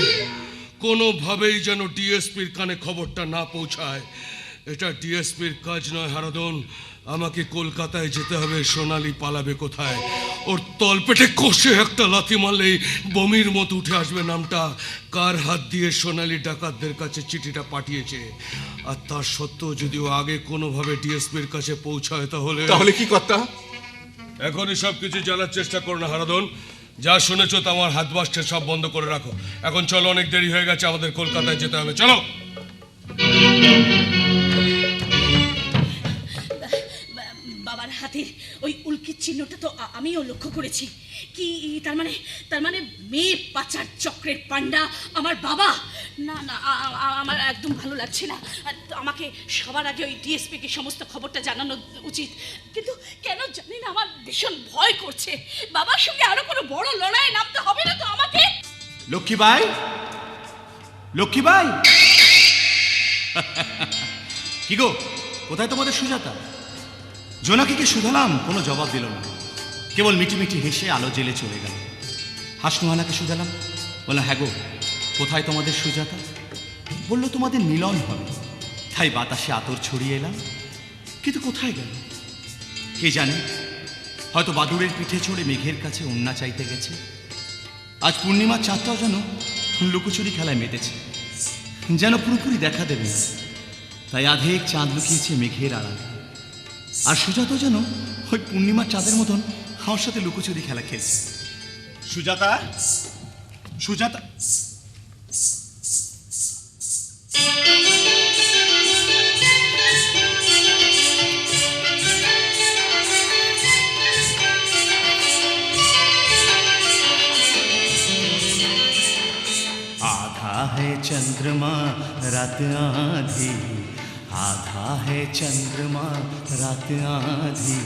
কোনোভাবেই যেন ডিএসপির কানে খবরটা না পৌঁছায়। এটা ডিএসপির কাজ নয় হারাধন। আমাকে কলকাতায় যেতে হবে। সোনালী পালাবে কোথায়? ওর তলপেটে কষে একটা লাথি মারলেই বমির মতো উঠে আসবে নামটা। কার হাত দিয়ে সোনালী ডাকাতদের কাছে চিঠিটা পাঠিয়েছে, আর তার সত্ত্বেও যদি ও আগে কোনোভাবে ডিএসপির কাছে পৌঁছায় তাহলে কি কর্তা? এখনই সব কিছু জানার চেষ্টা করো না হারাধন। যা শুনেছো তা আমার হাত বাসছে সব বন্ধ করে রাখো। এখন চলো, অনেক দেরি হয়ে গেছে, আমাদের কলকাতায় যেতে হবে। চলো। বাবার হাতের ওই উল্কির চিহ্নটা তো আমিও লক্ষ্য করেছি। কি তার মানে মেয়ে পাচার চক্রের পান্ডা আমার বাবা? না না, আমার একদম ভালো লাগছে না। আমাকে সবার আগে ওই ডিএসপিকে সমস্ত খবরটা জানানো উচিত, কিন্তু কেন জানি না আমার ভীষণ ভয় করছে। বাবার সঙ্গে আরো কোনো বড় লড়াইয়ে নামতে হবে না তো আমাকে? লক্ষ্মীবাই, লক্ষ্মীবাই। কি গো, কোথায় তোমাদের সুজাতা? জোনাকিকে শুধালাম, কোনো জবাব দিল না, কেবল মিটি মিটি হেসে আলো জেলে চলে গেল। হাসনুহানাকে শুধালাম, বললাম হ্যাঁ গো, কোথায় তোমাদের সুজাতা? বললো তোমাদের মিলন হবে, তাই বাতাসে আতর ছড়িয়ে এলাম, কিন্তু কোথায় গেল কে জানে। হয়তো বাদুড়ের পিঠে চড়ে মেঘের কাছে ওন্না চাইতে গেছে। আজ পূর্ণিমার চাঁদটাও যেন লুকোচুরি খেলায় মেতেছে, যেন পুরোপুরি দেখা দেবে, তাই আধেক চাঁদ লুকিয়েছে মেঘের আড়ালে। আর সুজাতা যেন ওই পূর্ণিমার চাঁদের মতন আমার সাথে লুকোচুরি খেলা খেলছে। সুজাতা, সুজাতা। आधा है चंद्रमा रात आधी, आधा है चंद्रमा रात आधी,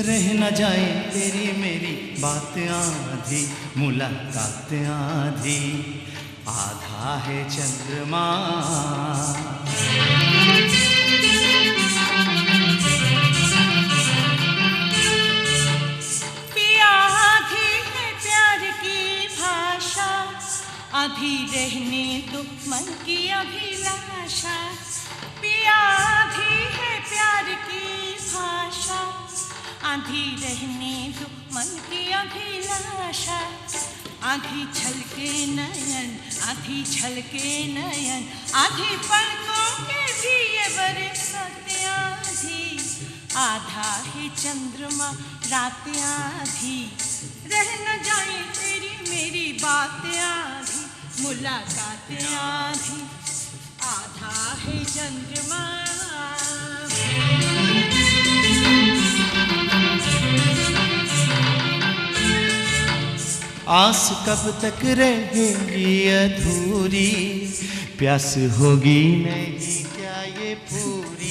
रह न जाए तेरी मेरी बात आधी, मुलाकात आधी, आधा है चंद्रमा। पिया आधी है प्यार की भाषा, आधी रहने दो मन की अभिलाषा। पिया आधी है प्यार की भाषा, आधी रहने दो मन की अभिलाषा। आधी छलके नयन, आधी छलके नयन, आधी पलकों के दिए बरसत आधी, आधा है चंद्रमा रात आधी, रह न जाए तेरी मेरी बात आधी, मुलाकात आधी, आधा है चंद्रमा। आस कब तक रहेगी अधूरी, प्यास होगी नहीं क्या ये पूरी?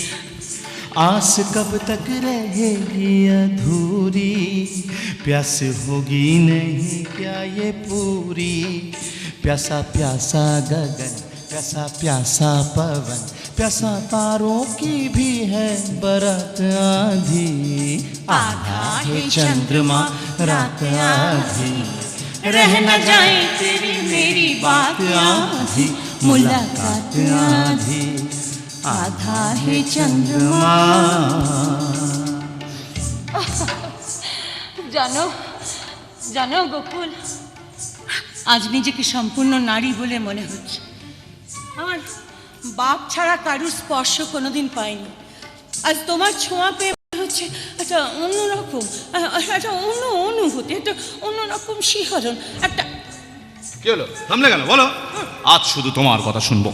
आस कब तक रहेगी अधूरी, प्यास होगी नहीं क्या ये पूरी? प्यासा प्यासा गगन, प्यासा प्यासा पवन, प्यासा तारों की भी है बरात आधी, आधा है चंद्रमा रात आधी, रह न जाए तेरी मेरी बात आधी, मुलाकात आधी, आधा है चंद्रमा। জানো জানো গোকুল, আজ নিজেকে সম্পূর্ণ নারী বলে মনে হচ্ছে। আমার বাপ ছাড়া কারুর স্পর্শ কোনোদিন পাইনি, আজ তোমার ছোঁয়া পেয়ে মনে হচ্ছে একটা অন্যরকম, একটা অন্য অনুভূতি, একটা অন্যরকম শিহরণ, একটা। কি হলো, থামলে কেন বলো? আজ শুধু তোমার কথা শুনবো।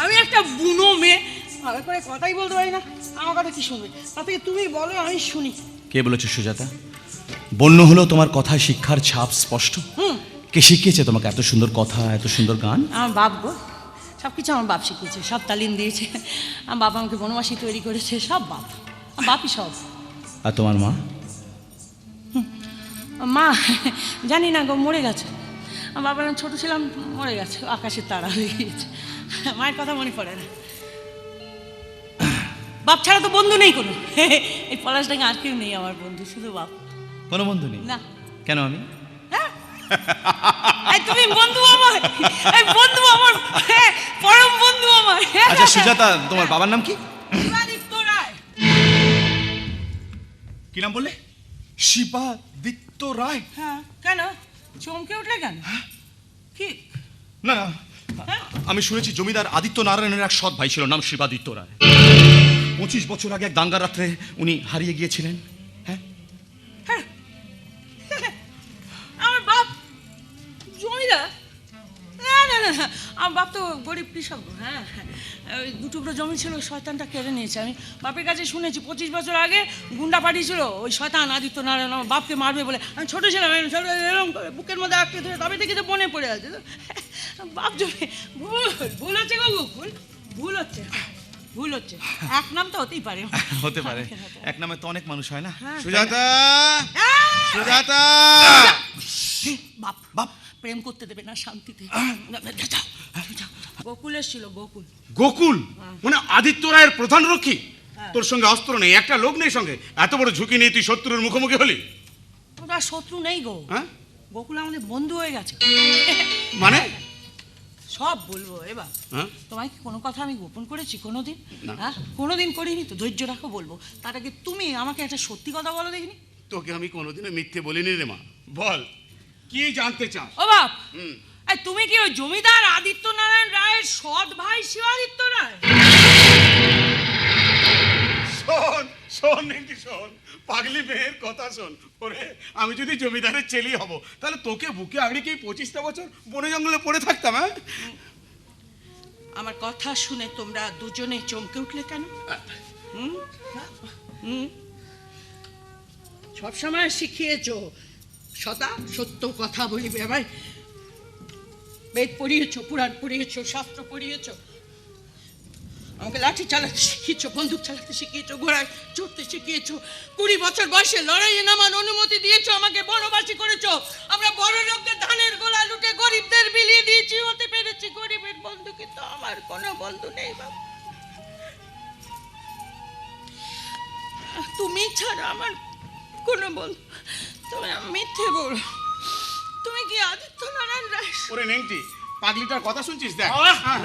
আমি একটা বুনো মেয়ে, ভালো করে কথাই বলতে পারি না, আমার কথা কি শুনবে? তাতে তুমি বলো, আমি শুনি। কে বলেছে সুজাতা? বন্য হলো তোমার কথায় শিক্ষার ছাপ স্পষ্ট। কে শিখিয়েছে তোমাকে এত সুন্দর কথা, এত সুন্দর গান? আমার বাপ গো, সব কিছু আমার বাপ শিখিয়েছে, সব তালিম দিয়েছে। আমার বাবা আমাকে বনবাসী তৈরি করেছে, সব বাপ, আমার বাপই সব। আর তোমার মা? মা জানি না গো, মরে গেছে। আমার বাবা যখন ছোটো ছিলাম মরে গেছে, আকাশের তারা হয়ে গিয়েছে, মায়ের কথা মনে পড়ে না। বাপ ছাড়া তো বন্ধু নেই কোনো, এই পলাশডাঙ্গে আর কেউ নেই আমার বন্ধু, শুধু বাপ। কোনো বন্ধু নেই? না। কেন? আমি তুমি বন্ধু আমার, এই বন্ধু আমার, পরম বন্ধু আমার। আচ্ছা সুজাতা, তোমার বাবার নাম কি? শিবাদিত্য রায়। কি নাম বললে? শিবাদিত্য রায়? হ্যাঁ, কেন চমকে উঠলে কেন? কি? না না, আমি শুনেছি জমিদার আদিত্য নারায়ণের এক সৎ ভাই ছিল, নাম শিবাদিত্য রায়। 25 বছর আগে এক দাঙ্গা রাত্রে উনি হারিয়ে গিয়েছিলেন। আমার বাপ জমিদার? না না না, আমার বাপ তো গরিব কৃষক। হ্যাঁ, ওই 2 টুকরো জমি ছিল, শয়তানটা কেড়ে নিয়েছে। আমি বাপের কাছে শুনেছি 25 বছর আগে গুন্ডা পাঠিয়েছিল ওই শয়তান আদিত্য নারায়ণ আমার বাপকে মারবে বলে। আমি ছোটো ছিলাম, এরকম বুকের মধ্যে আঁকড়ে ধরে তবে থেকে তো মনে পড়ে আছে। বাপ জমি ভুল হচ্ছে গো, ভুল হচ্ছে, ভুল হচ্ছে। এক নাম তো হতেই পারে, হতে পারে, এক নামে তো অনেক মানুষ হয় না। সুজাতা, সুজাতা! বাপ বাপ প্রেম করতে দেবে না শান্তিতে। গোকুল এসেছিল, গোকুল। গোকুল মানে আদিত্য রায়ের প্রধান রক্ষী? তোর সঙ্গে অস্ত্র নেই, একটা লোক নেই সঙ্গে, এত বড় ঝুঁকি নিয়ে তুই শত্রুর মুখোমুখি হলি? ওটা শত্রু নেই গো, গোকুল আমাদের বন্ধু হয়ে গেছে। মানে সব বলবো এবার। তোমায় কি কোনো কথা আমি গোপন করেছি কোনোদিন? হ্যাঁ, কোনোদিন করিনি তো। ধৈর্য রাখো, বলবো। তার আগে তুমি আমাকে একটা সত্যি কথা বলো দেখিনি। তোকে আমি কোনোদিনও মিথ্যে বলিনি রে মা, বল কি জানতে চাস? ও বাপ, তুমি কি ওই জমিদার আদিত্য নারায়ণ রায়ের সৎ ভাই শিবাদিত্য রায়? শোন শোন নাকি শোন, পাগলি মেয়ের কথা শোন। ওরে, আমি যদি জমিদারের ছেলে হব তাহলে তোকে বুকে আঁকড়ে কি 25টা বছর বনে জঙ্গলে পড়ে থাকতাম? হ্যাঁ, আমার কথা শুনে তোমরা দুজনে চমকে উঠলে কেন? সবসময় শিখিয়েছো সদা সত্য কথা বলিবে। আমায় বেদ পড়িয়েছো, পুরাণ পড়িয়েছো, শাস্ত্র পড়িয়েছো, আমাকে লাঠি চালাতে শিখিয়েছো, বন্দুক চালাতে শিখিয়েছো, ঘোড়ায় চড়তে শিখিয়েছো। 20 বছর বয়সে লড়াইয়ে নামার অনুমতি দিয়েছো, আমাকে বনবাসী করেছো। আমরা বড় লোকদের ধানের গোলা লুটে গরিবদের বিলিয়ে দিয়েছি, হতে পেরেছি গরিবের বন্ধু, কিন্তু আমার কোনো বন্ধু নেই বাবা। তুমি ছাড়া আমার কোনো বন্ধু। তুমি মিথ্যে বলো, তুমি কি আদিত্য নারায়ণ রায়? ওরে নেংটি, পাগলিটার কথা শুনছিস? দেখ,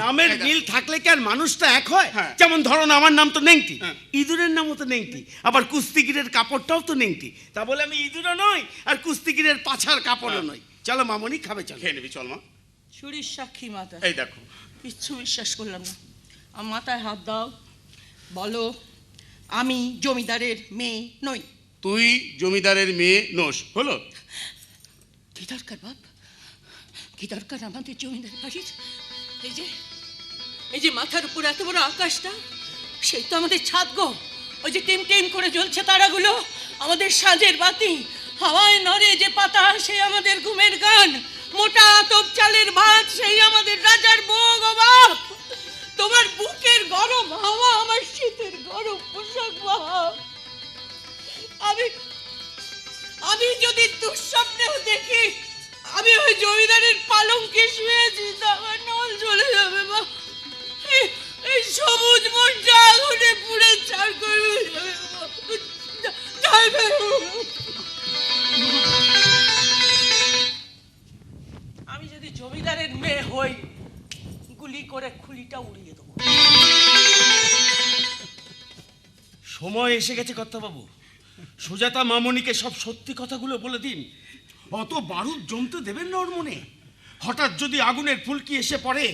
নামের মিল থাকলে কি আর মানুষটা এক হয়? যেমন ধরো আমার নাম তো নেংটি, ইঁদুরের নামও তো নেংটি, আবার কুস্তিগিরের কাপড়টাও তো নেংটি। তা বলে আমি ইঁদুরও নই আর কুস্তিগিরের পাছার কাপড়ও নই। চলো মামনি, খাবে? চল, খেয়ে নিবি, চল মা। ছুরির সাক্ষী মাতা, এই দেখো। কিচ্ছু বিশ্বাস করলাম না। আমার মাথায় হাত দাও, বলো আমি জমিদারের মেয়ে নই। তুই জমিদারের মেয়ে নোস, হলো? কি দরকার বাপ, কি দরকার আমাদের জমিদারের বাড়ির? এই যে মাথার উপর এত বড় আকাশটা, সেই তো আমাদের ছাদ গো। ওই যে টিম টিম করে জ্বলছে তারাগুলো, আমাদের সাজের বাতি। হাওয়ায় নড়ে যে পাতা, সেই আমাদের ঘুমের গান। মোটা আতপ চালের ভাত, সেই আমাদের রাজার ভোগ। ও বাপ, তোমার বুকের গরম হাওয়া আমার শীতের গরম পোশাক বাপ। আমি যদি দুঃস্বপ্নেও দেখি আমি ওই জমিদারের পালঙ্কে শুয়েছি, তা আমার নল চলে যাবে বা। এই সবুজ মনটা আগুনে পুড়ে ছাড় করবে। হই, গুলি করে খুলিটা উড়িয়ে দেবো। সময় এসে গেছে কর্তাবাবু, সুজাতা মামনিকে সব সত্যি কথাগুলো বলে দিন। অত বারুদ জমতে দেবেন না ওর মনে। হঠাৎ যদি আগুনের ফুলকি এসে পড়ে,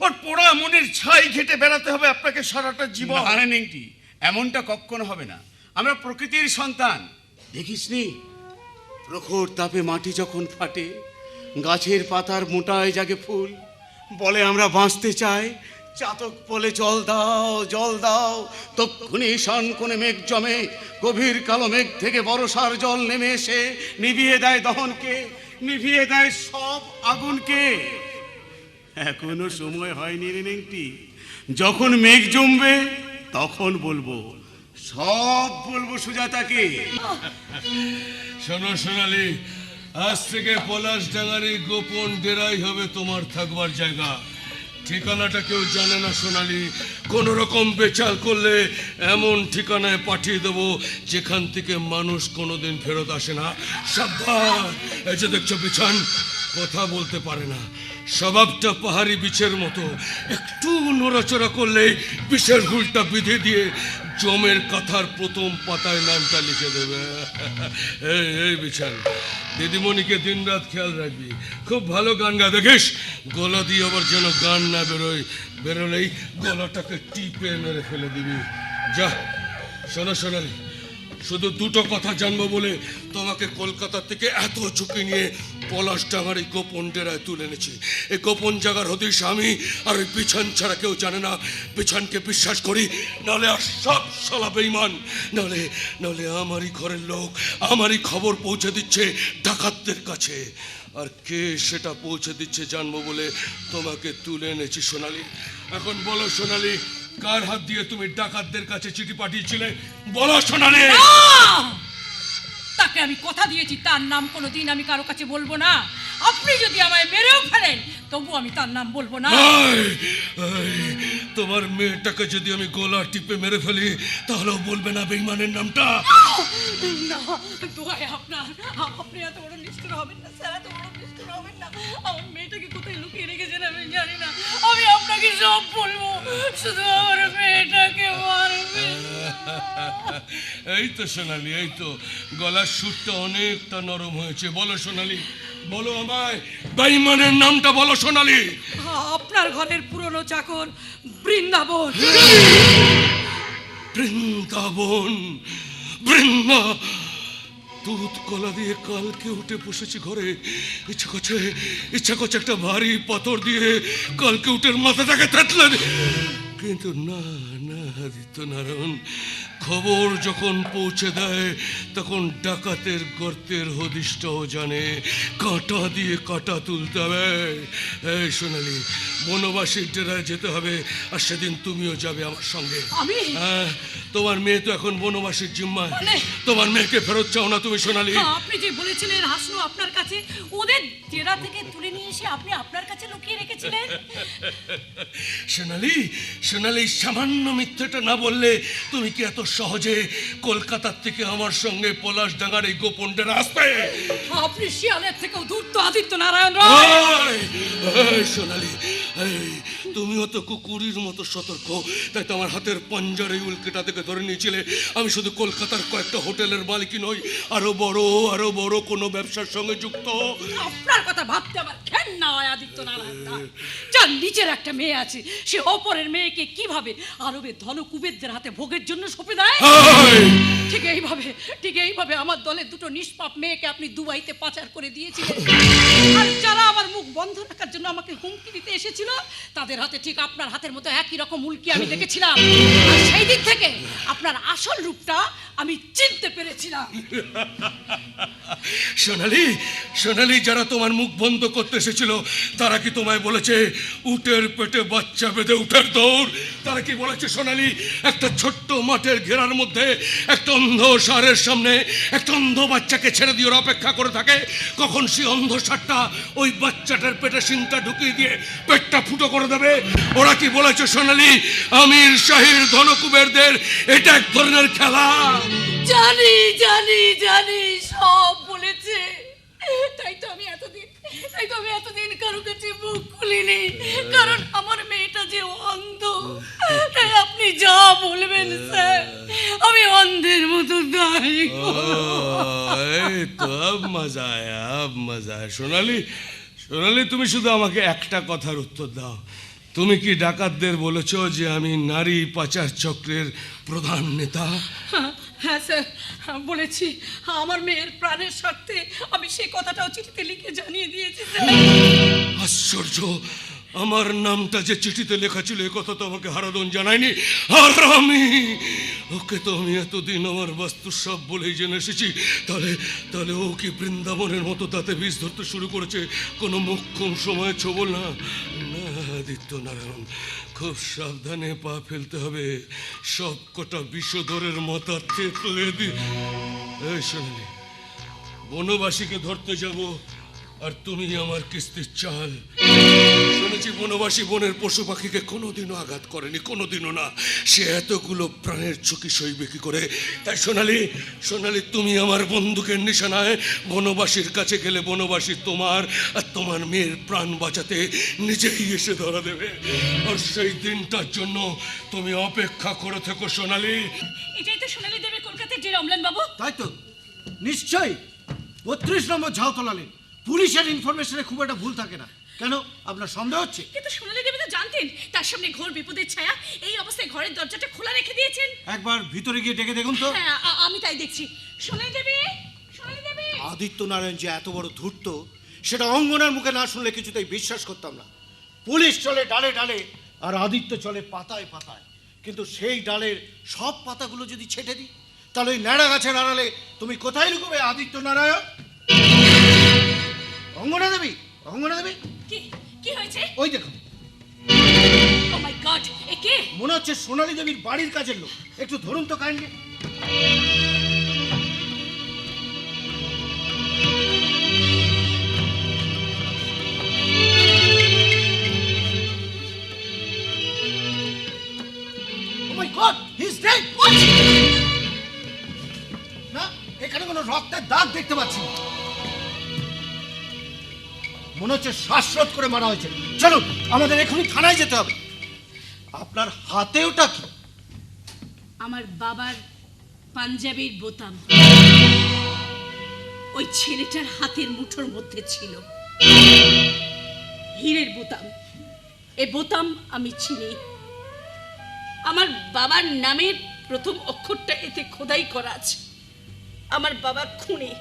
ওর পোড়া মনের ছাই ঘেটে বেড়াতে হবে আপনাকে সারাটা জীবন। আরে নেংটি, এমনটা কখনো হবে না। আমরা প্রকৃতির সন্তান। দেখিসনি প্রখর তাপে মাটি যখন ফাটে, গাছের পাতার মোটায় জাগে ফুল, বলে আমরা বাঁচতে চাই। চাতক বলে জল দাও জল দাও, তক্ষুনি শান কোণে মেঘ জমে, গভীর কালো মেঘ থেকে বর্ষার জল নেমে এসে নিভিয়ে দেয় দহনকে, নিভিয়ে দেয় সব আগুনকে। এখনো সময় হয়নি রে নেংটি, যখন মেঘ জমবে তখন বলবো, সব বলবো সুজাতাকে। শোনো সোনালি, আজ থেকে পলাশ ডাঙ্গারি গোপন ডেরাই হবে তোমার থাকবার জায়গা। ঠিকানাটা কেউ জানে না সোনালি। কোন রকম বেচাল করলে এমন ঠিকানায় পাঠিয়ে দেবো যেখান থেকে মানুষ কোনোদিন ফেরত আসে না। সাবধান, এই যে দেখছো বিছান, কথা বলতে পারে না, স্বভাবটা পাহাড়ি বিছের মতো। একটু নড়াচড়া করলে বিছের হুলটা বিঁধে দিয়ে জমের কাঁথার প্রথম পাতায় নামটা লিখে দেবে। এই বিছান, দিদিমণিকে দিনরাত খেয়াল রাখবি, খুব ভালো গান গা, দেখিস গলা দিয়ে আবার যেন গান না বেরোয়, বেরোলেই গলাটাকে টিপে মেরে ফেলে দিবি। যা। শোনো সোনালি, শুধু দুটো কথা জানবো বলে তোমাকে কলকাতা থেকে এত ঝুঁকি নিয়ে পলাশ ডাঙার এই গোপন ডেরায় তুলে এনেছি। এই গোপন জায়গার হদিশ আমি আর ওই বিছান ছাড়া কেউ জানে না। বিছানকে বিশ্বাস করি, নাহলে আর সব শালা বেঈমান, নাহলে আমারই ঘরের লোক আমারই খবর পৌঁছে দিচ্ছে ডাকাতদের কাছে। আর কে সেটা পৌঁছে দিচ্ছে জানবো বলে তোমাকে তুলে এনেছি সোনালি। এখন বলো সোনালি, কার হাত দিয়ে তুমি ডাকাতদের কাছে চিঠি পাঠিয়েছিলে? বলো সোনালি। তাকে আমি কথা দিয়েছি তার নাম কোনোদিন আমি কারো কাছে বলবো না। আপনি যদি আমায় মেরেও ফেলেন তবু আমি তার নাম বলবো না। তোমার মেয়েটাকে যদি আমি গলা টিপে মেরে ফেলি তাহলেও বলবে না বেঈমানের নামটা? না, দোহাই আপনার, আপনি এত বড় নিষ্ঠুর হবেন না স্যার, এত বড় নিষ্ঠুর হবেন না। আমার মেয়েটাকে কোথায় লুকিয়ে রেখেছেন আমি জানি না, আমি আপনাকে সব বলবো, শুধু আমার মেয়েটাকে মারবেন না। এই তো সোনালি, এই তো গলার সুরটা অনেকটা নরম হয়েছে। বলো সোনালি, বলো আমায় বেঈমানের নামটা বলো সোনালি। আপনার ঘরের পুরনো চাকর বৃন্দাবন। বৃন্দাবন, বৃন্দা, দুধ কলা দিয়ে কালকে উঠে বসেছি ঘরে, ইচ্ছা করছে একটা ভারী পাথর দিয়ে কালকে উঠে মাথাটাকে থেতলে, কিন্তু না না আদিত্যনারায়ণ, খবর যখন পৌঁছে দেয় তখন ডাকাতের গর্তের হদিশটাও জানে, কাঁটা দিয়ে কাঁটা তুলতে হবে। এই সোনালি, বনবাসীর ডেরায় যেতে হবে, আর সেদিন তুমিও যাবে আমার সঙ্গে। হ্যাঁ, তোমার মেয়ে তো এখন বনবাসীর জিম্মায়। তোমার মেয়েকে ফেরত চাও না তুমি সোনালি? আপনি যে বলেছিলেন হাসনু আপনার কাছে, ওদের ডেরা থেকে তুলে নিয়ে এসে আপনি আপনার কাছে লুকিয়ে রেখেছিলেন। সোনালি, সামান্য মিথ্যেটা না বললে তুমি কি এত সহজে কলকাতার থেকে আমার সঙ্গে পলাশ ডাঙ্গার এই গোপন ডেরা আসবে? আপনি শিয়ালের থেকেও ধূর্ত আদিত্য নারায়ণ রায়। সোনালি, তুমিও তো কুকুরের মতো সতর্ক, তাই তো আমার হাতের পঞ্জারে উল্কেটা থেকে ধরে নিয়েছিলে। আমি শুধু কলকাতার কয়েকটা হোটেলের মালিকই নই, আরো বড় কোনো ব্যবসার সঙ্গে যুক্ত। আপনার কথা ভাবতে আমার ঘেন্না হয় আদিত্য নারায়ণ রায়। যার নিজের একটা মেয়ে আছে, সে অপরের মেয়েকে কিভাবে আরবের ধন কুবেরদের হাতে ভোগের জন্য সঁপে দেয়। ঠিক এইভাবে আমার দলের দুটো নিষ্পাপ মেয়েকে আপনি দুবাইতে পাচার করে দিয়েছিলেন। আর যারা আমার মুখ বন্ধ রাখার জন্য আমাকে হুমকি দিতে এসেছিল, তাদের হাতে ঠিক আপনার হাতের মতো একই রকম উল্কি আমি দেখেছিলাম। আর সেই দিন থেকে আপনার আসল রূপটা আমি চিনতে পেরেছিলাম। সোনালি, যারা তোমার মুখ বন্ধ করতে এসেছিল তারা কি তোমায় বলেছে উটের পেটে বাচ্চা বেঁধে উঠের দৌড়? তারা কি বলেছে সোনালি, একটা ছোট্ট মাঠের ঘেরার মধ্যে একটা অন্ধ ষাঁড়ের সামনে একটা অন্ধ বাচ্চাকে ছেড়ে দিয়ে ওরা অপেক্ষা করে থাকে কখন সেই অন্ধ ষাঁড়টা ওই বাচ্চাটার পেটে শিংটা ঢুকিয়ে দিয়ে পেটটা ফুটো করে দেবে? ওরা কি বলেছে সোনালি, আমির শাহির ধনকুবেরদের এটা এক ধরনের খেলা? জানি সব বলেছে। তাই তো আমি এতদিন কারো কাছে মুখ খুলিনি। বলবেন স্যার, আমি অন্ধের মতো দাঁড়িয়ে। এই তো আব মজা আয়া, আব মজা আয়া। সোনালি, সোনালি, তুমি শুধু আমাকে একটা কথার উত্তর দাও। তুমি কি ডাকাতদের বলেছ যে আমি নারী পাচার চক্রের প্রধান নেতা? হ্যাঁ স্যার, বলেছি। আমার মেয়ের প্রাণের স্বার্থে আমি সেই কথাটাও চিঠিতে লিখে জানিয়ে দিয়েছি স্যার। আশ্চর্য, আমার নামটা যে চিঠিতে লেখা ছিল এ কথা তো আমাকে হারাদন জানায়নি। আর ওকে তো আমি এতদিন আমার বাস্তু সব বলেই জেনে এসেছি। তাহলে তাহলে ও কি বৃন্দাবনের মতো তাতে বিষ ধরতে শুরু করেছে? কোনো মোক্ষম সময় ছবল না। না আদিত্য নারায়ণ, খুব সাবধানে পা ফেলতে হবে। সব কটা বিষধরের মাথা থেতলে দি। এই শোনালি, বনবাসীকে ধরতে যাব আর তুমি আমার কিস্তির চাল। শুনেছি বনবাসী বনের পশু পাখিকে কোনোদিনও আঘাত করেনি, কোনোদিনও না। সে এতগুলো প্রাণের ঝুঁকি সইবে কি করে? তাই সোনালি, সোনালি, তুমি আমার বন্দুকের নিশানায় বনবাসীর কাছে গেলে বনবাসী তোমার আর তোমার মেয়ের প্রাণ বাঁচাতে নিজেই এসে ধরা দেবে। আর সেই দিনটার জন্য তুমি অপেক্ষা করে থেকো সোনালি। এটাই তো সোনালী দেবীর কলকাতার ডেরা অম্লান বাবু। তাই তো, নিশ্চয়ই 32 নম্বর ঝাউতলালে। পুলিশের ইনফরমেশনে খুব একটা ভুল থাকে না। কেন, আপনার সন্দেহ হচ্ছে? কিন্তু সোনালী দেবী তো জানতেন তার সামনে ঘোর বিপদের ছায়া। এই অবস্থায় ঘরের দরজাটা খোলা রেখে দিয়েছেন। একবার ভিতরে গিয়ে ডেকে দেখুন তো। হ্যাঁ, আমি তাই দেখছি। সোনালী দেবী, সোনালী দেবী। আদিত্য নারায়ণ যে এত বড় ধূর্ত, সেটা অঙ্গনার মুখে না শুনলে কিছুতেই বিশ্বাস করতাম না। পুলিশ চলে ডালে ডালে, আর আদিত্য চলে পাতায় পাতায়। কিন্তু সেই ডালের সব পাতাগুলো যদি ছেটে দিই, তাহলে ওই ন্যাড়া গাছের আড়ালে তুমি কোথায় লুকোবে আদিত্য নারায়ণ? অঙ্গনা দেবী, অঙ্গনা দেবী, কি কি হয়েছে? ওই দেখো। ও মাই গড, এ কে? মনে হচ্ছে সোনালী দেবীর বাড়ির কাজের লোক। একটু ধরুন তো kindly. Oh my god, he is dead. না, এখানে কোনো রক্তের দাগ দেখতে পাচ্ছি না। মনে হচ্ছে শ্বাসরোধ করে মারা হয়েছে। চলুন, আমাদের এখনই থানায় যেতে হবে। আপনার হাতে ওটা কি? আমার বাবার পাঞ্জাবির বোতাম ওই ছেলেটার হাতের মুঠোর মধ্যে ছিল। হীরের বোতাম। এই বোতাম আমি চিনি। আমার বাবার নামের প্রথম অক্ষরটা এতে খোদাই করা আছে। আমার বাবা খুনি।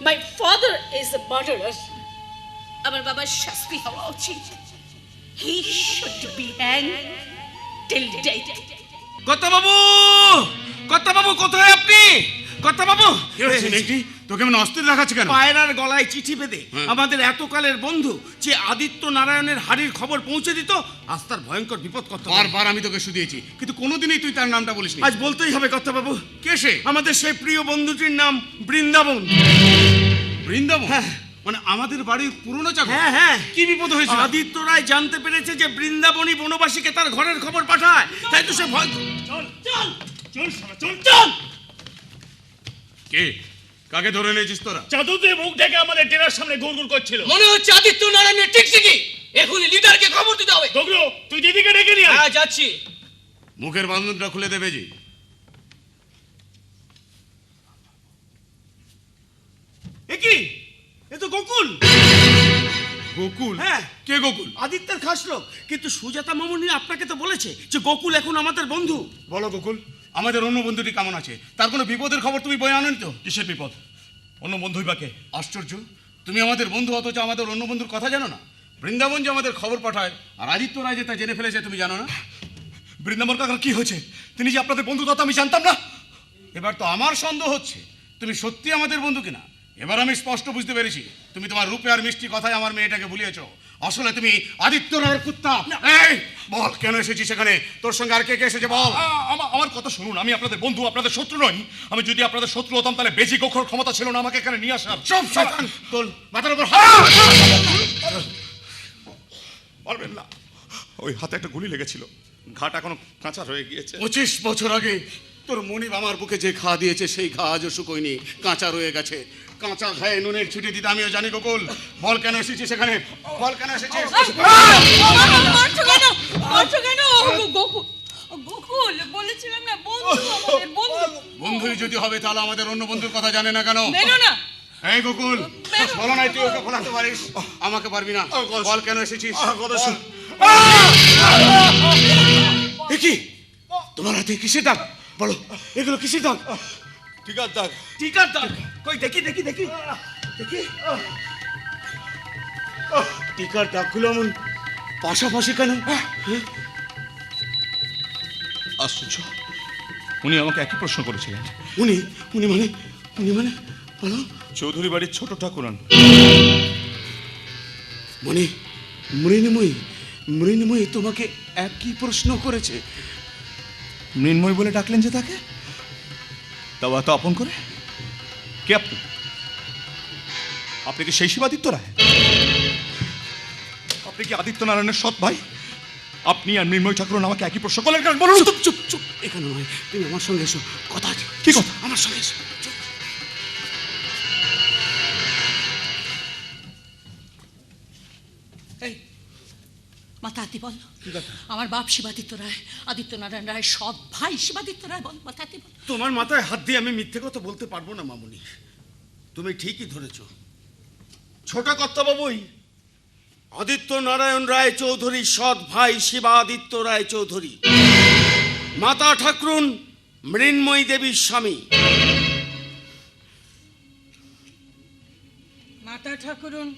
My father is a murderer. আমার বাবার শাস্তি হওয়া উচিত। He should be hanged till death. কর্তাবাবু, কর্তাবাবু, কোথায় আপনি? কর্তাবাবু, তোকে আমি অস্থির দেখাচ্ছে কেন? পায়রার গলায় চিঠি বেঁধে আমাদের এতকালের বন্ধু যে আদিত্য নারায়ণের হাড়ির খবর পৌঁছে দিত, আজ তার ভয়ঙ্কর বিপদ করতে। বারবার আমি তোকে শুধিয়েছি, কিন্তু কোনোদিনই তুই তার নামটা বলিসনি। আজ বলতেই হবে কর্তাবাবু। কে সে? আমাদের সেই প্রিয় বন্ধুটির নাম বৃন্দাবন। বৃন্দাবন? হ্যাঁ, মানে আমাদের বাড়ির পুরনো চাকর? হ্যাঁ হ্যাঁ। কি বিপদ হয়েছিল? আদিত্য রায় জানতে পেরেছে যে বৃন্দাবনী বনবাসীকে তার ঘরের খবর পাঠায়, তাই তো সে ভয়। চল চল চল শালা, চল চল। কে, কাকে ধরে নিয়েছিস তোরা? চাদু দিয়ে মুখ ঢেকে আমাদের ডেরার সামনে গুড়গুড় করছিল। মনে হচ্ছে আদিত্য নারায়ণের টিকটিকি। এখনই লিডারকে খবর দিতে হবে। গগরু, তুই দিদিকে ডেকে নিয়ে আয়। হ্যাঁ, যাচ্ছি। মুখের বান্ধনটা খুলে দেবে জি। এ কি? এ তো গোকুল। গোকুল? হ্যাঁ। কে গোকুল? আদিত্যের খাস লোক। কিন্তু সুজাতা মামুনি আপনাকে তো বলেছে যে গোকুল এখন আমাদের বন্ধু। বলো গোকুল, আমাদের অন্য বন্ধুটি কেমন আছে? তার কোনো বিপদের খবর তুমি বয়ে আনোনি তো? কিসের বিপদ? অন্য বন্ধুই বাকে। আশ্চর্য, তুমি আমাদের বন্ধু অথচ আমাদের অন্য বন্ধুর কথা জানো না। বৃন্দাবন যে আমাদের খবর পাঠায় আর আদিত্য রায় যে তা জেনে ফেলেছে তুমি জানো না? বৃন্দাবন কাকার কি হয়েছে? তিনি যে আপনাদের বন্ধু তা তো আমি জানতাম না। এবার তো আমার সন্দেহ হচ্ছে তুমি সত্যি আমাদের বন্ধু কিনা। এবার আমি স্পষ্ট বুঝতে পেরেছি তুমি তোমার রূপে আর মিষ্টি কথায় আমার মেয়েটাকে ভুলিয়েছো। আসলে তুমি আদিত্য রায়ের কুত্তা। এই বল, কেন এসেছিস সেখানে? তোর সঙ্গে আর কে কে এসেছে বল। আমার কথা শুনুন, আমি আপনাদের বন্ধু, আপনাদের শত্রু নই। আমি যদি আপনাদের শত্রু হতাম তাহলে বেশি গোখর ক্ষমতা ছিল না আমাকে এখানে নিয়ে আসার। সব শয়তান, তোর মাথার উপর পারবেন না। ওই হাতে একটা গুলি লেগেছিল, ঘাট এখনো কাঁচা রয়ে গিয়েছে। 25 বছর আগে তোর মনিব আমার বুকে যে ঘা দিয়েছে সেই ঘা আজও শুকোয়নি, কাঁচা রয়ে গেছে। কাঁচা ঘায়ে নুনের ছিটি দিতে আমিও জানি গোকুল। বল কেন এসেছিস সেখানে? বল কেন এসেছিস? মারছো কেন? মারছো কেন? গোকুল, গোকুল, গকুল বলেছিলাম না বন্ধু আমাদের বন্ধু। বন্ধুই যদি হবে তাহলে আমাদের অন্য বন্ধুর কথা জানে না কেন? বেরো না। এই গোকুল, বলো না তুই ওকে ফোলাতে পারিস, আমাকে পারবি না। বল কেন এসেছিস? কি তোমার হাতে কিসের দাগ? বলো, এগুলো কিসের দাগ? টিকার দাগ। টিকার দাগ? কই দেখি দেখি দেখি দেখি। টিকার দাগগুলো এমন পাশাপাশি কেন? আশ্চর্য, উনি আমাকে একই প্রশ্ন করেছিলেন। উনি উনি মানে উনি মানে বলো। চৌধুরী বাড়ির ছোট ঠাকুরান। মানে মৃন্ময়ী, মৃন্ময়ী তোমাকে একই প্রশ্ন করেছে? মৃন্ময় বলে ডাকলেন যে তাকে, তাও এত আপন করে? কে আপনি? আপনি কি সেই শিবাদিত্য রায়? আপনি কি আদিত্য নারায়ণের সৎ ভাই? আপনি আর মৃন্ময় ঠাকুরন আমাকে একই প্রশ্ন করলেন কেন? বলুন। চুপ চুপ চুপ, এখানে নয়, তুমি আমার সঙ্গে এসো, কথা আছে। কি কথা? আমার সঙ্গে এসো। চুপ। এই মাথা হাতি বল, আমার বাপ শিবাদিত্য রায়, আদিত্য নারায়ণ রায় সৎ ভাই শিবাদিত্য রায়, বল মাথা হাতি বল। তোমার মাথায় হাত দিয়ে আমি মিথ্যে কথা বলতে পারবো না মামুনি, তুমি ঠিকই ধরেছ। ছোট কর্তাবাবুই আদিত্য নারায়ণ রায় চৌধুরী সৎ ভাই শিবাদিত্য রায় চৌধুরী, মাতা ঠাকুরুন মৃন্ময়ী দেবীর স্বামী। মাতা ঠাকুরুন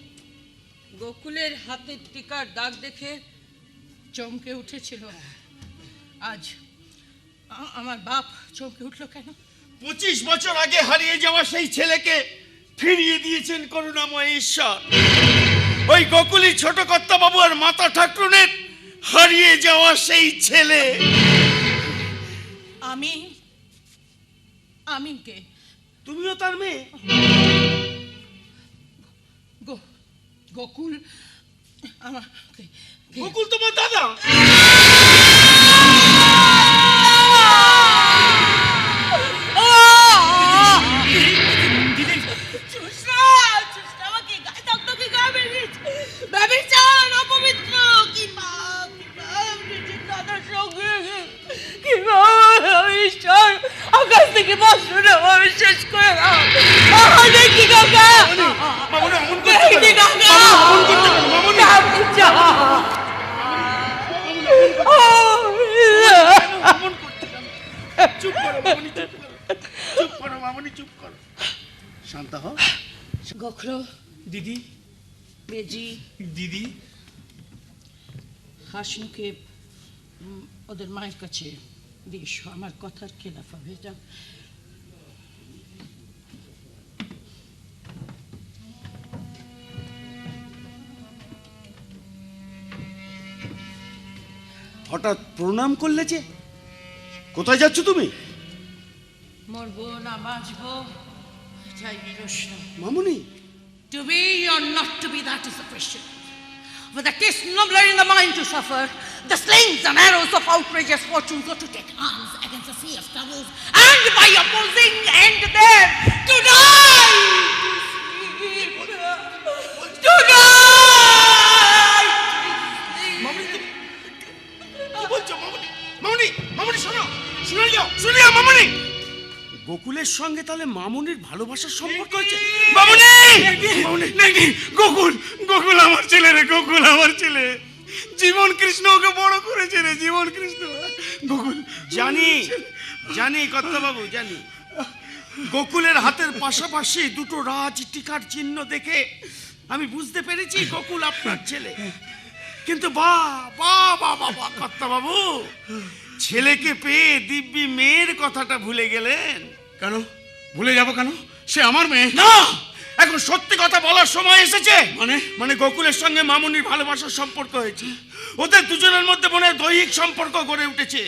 গোকুলের হাতের টিকার দাগ দেখে চমকে উঠেছিল। আজ আমার বাপ চমকে উঠলো কেন? 25 বছর আগে হারিয়ে যাওয়া সেই ছেলেকে ফিরিয়ে দিয়েছেন করুণাময় ঈশ্বর। ওই গোকুলী ছোট কর্তাবাবু আর মাতা ঠাকুরনের হারিয়ে যাওয়া সেই ছেলে। আমি কে? তুমিও তার মেয়ে? গোকুল আমার গোকুল তোমার দাদা? আকাশ থেকে বস্ত্র শেষ করে দাও। দেখি কাকা, দেখি কাকা, চুপ করো মামুনি, চুপ করো মামুনি, চুপ করো, শান্ত হও। গোখরো দিদি, বেজি দিদি, হাসনুকে ওদের মায়ের কাছে দিস, আমার কথার খেলাফ হবে। যাও। হঠাৎ প্রণাম করলে যে? কোথায় যাচ্ছ তুমি? মরবো না বাঁচবো চাই প্রশ্ন। মামুনি, To be or not to be, that is the question. But that is nobler in the mind to suffer. The slings and arrows of outrageous fortune go to take arms against the sea of troubles, and by opposing end there to die. To die. কি বলছো মামুনি? মামুনি, মামুনি শোনো, শুনে যাও, শুনে যাও মামুনি। গোকুলের সঙ্গে তাহলে মামুনির ভালোবাসার সম্পর্ক আছে? মামুনি, মামুনি, নাকি গোকুল, গোকুল আমার ছেলে রে, গোকুল আমার ছেলে। জীবন কৃষ্ণ ওকে বড় করেছে রে, জীবন কৃষ্ণ। গোকুল, জানি জানি কর্তাবাবু, জানি। গোকুলের হাতের পাশাপাশি দুটো রাজ টিকার চিহ্ন দেখে আমি বুঝতে পেরেছি গোকুল আপনার ছেলে। কিন্তু বাবা কর্তাবাবু, ছেলেকে পেয়ে দিব্যি মেয়ের কথাটা ভুলে গেলেন কেন? ভুলে যাব কেন? সে আমার মেয়ে না। এখন সত্যি কথা বলার সময় এসেছে। মানে গোকুলের সঙ্গে মামুনির ভালোবাসার সম্পর্ক হয়েছে, ওদের দুজনের মধ্যে মনে হয় দৈহিক সম্পর্ক গড়ে উঠেছে।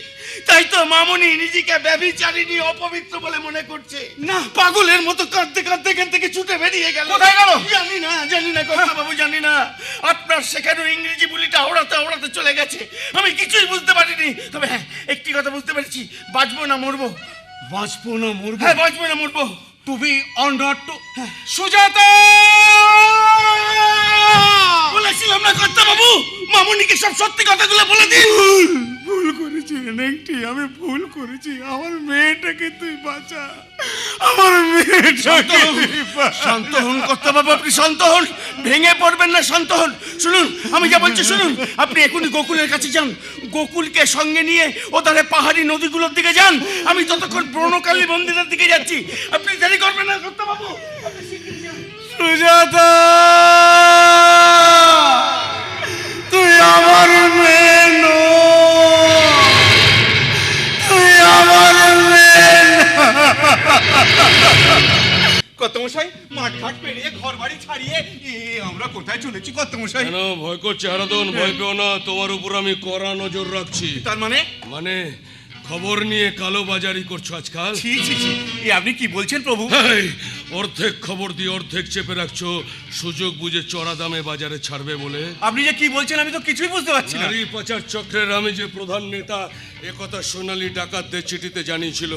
তাই তো মামুনি নিজেকে ব্যভিচারিণী, অপবিত্র বলে মনে করছে। না, পাগলের মতো কাঁদতে কাঁদতে এখান থেকে ছুটে বেরিয়ে গেল। কোথায় গেল? জানি না কর্তাবাবু, জানি না। আপনার শেখানো ইংরেজি বুলিটা ওড়াতে চলে গেছে। আমি কিছুই বুঝতে পারিনি। তবে হ্যাঁ, একটি কথা বুঝতে পেরেছি, বাঁচবো না মরবো। বাঁচবো না মরবো? হ্যাঁ, বাঁচবো না মরবো। To be or not to. সুজাতা, বলেছিলাম না কর্তাবাবু, মামুনিকে সব সত্যি কথাগুলো বলে দিন। ভুল করে করেছি নেংটি, আমি ভুল করেছি। আমার মেয়েটাকে তুই বাঁচা, আমার মেয়েটাকে তুই বাঁচা। শান্ত হন কর্তাবাবু, আপনি শান্ত হন, ভেঙে পড়বেন না, শান্ত হন। শুনুন, আমি যা বলছি শুনুন। আপনি এখনই গোকুলের কাছে যান, গোকুলকে সঙ্গে নিয়ে ওধারে পাহাড়ি নদীগুলোর দিকে যান। আমি ততক্ষণ ব্রণকালী মন্দিরের দিকে যাচ্ছি, আপনি দেরি করবেন না কর্তাবাবু। সুজাতা, তুই আমার মেয়ে নয়, তুই আমার মেয়ে কর্তামশাই, মাঠ ঘাট পেরিয়ে ঘর বাড়ি ছাড়িয়ে আমরা কোথায় চলেছি কর্তামশাই? কেন ভয় করছে হারাধন? ভয় পেও না, তোমার উপর আমি কড়া নজর রাখছি। তার মানে? মানে খবর নিয়ে কালো বাজারি করছো আজকাল। ছি ছি ছি, আপনি কি বলছেন প্রভু? এই, অর্ধেক খবর দিয়ে অর্ধেক চেপে রাখছো, সুযোগ বুঝে চড়া দামে বাজারে ছাড়বে বলে। আপনি যে কি বলছেন আমি তো কিছুই বুঝতে পারছি না। নারী পাচার চক্রের আমি যে প্রধান নেতা, একথা সোনালী ডাকাতদের চিঠিতে জানিয়েছিল,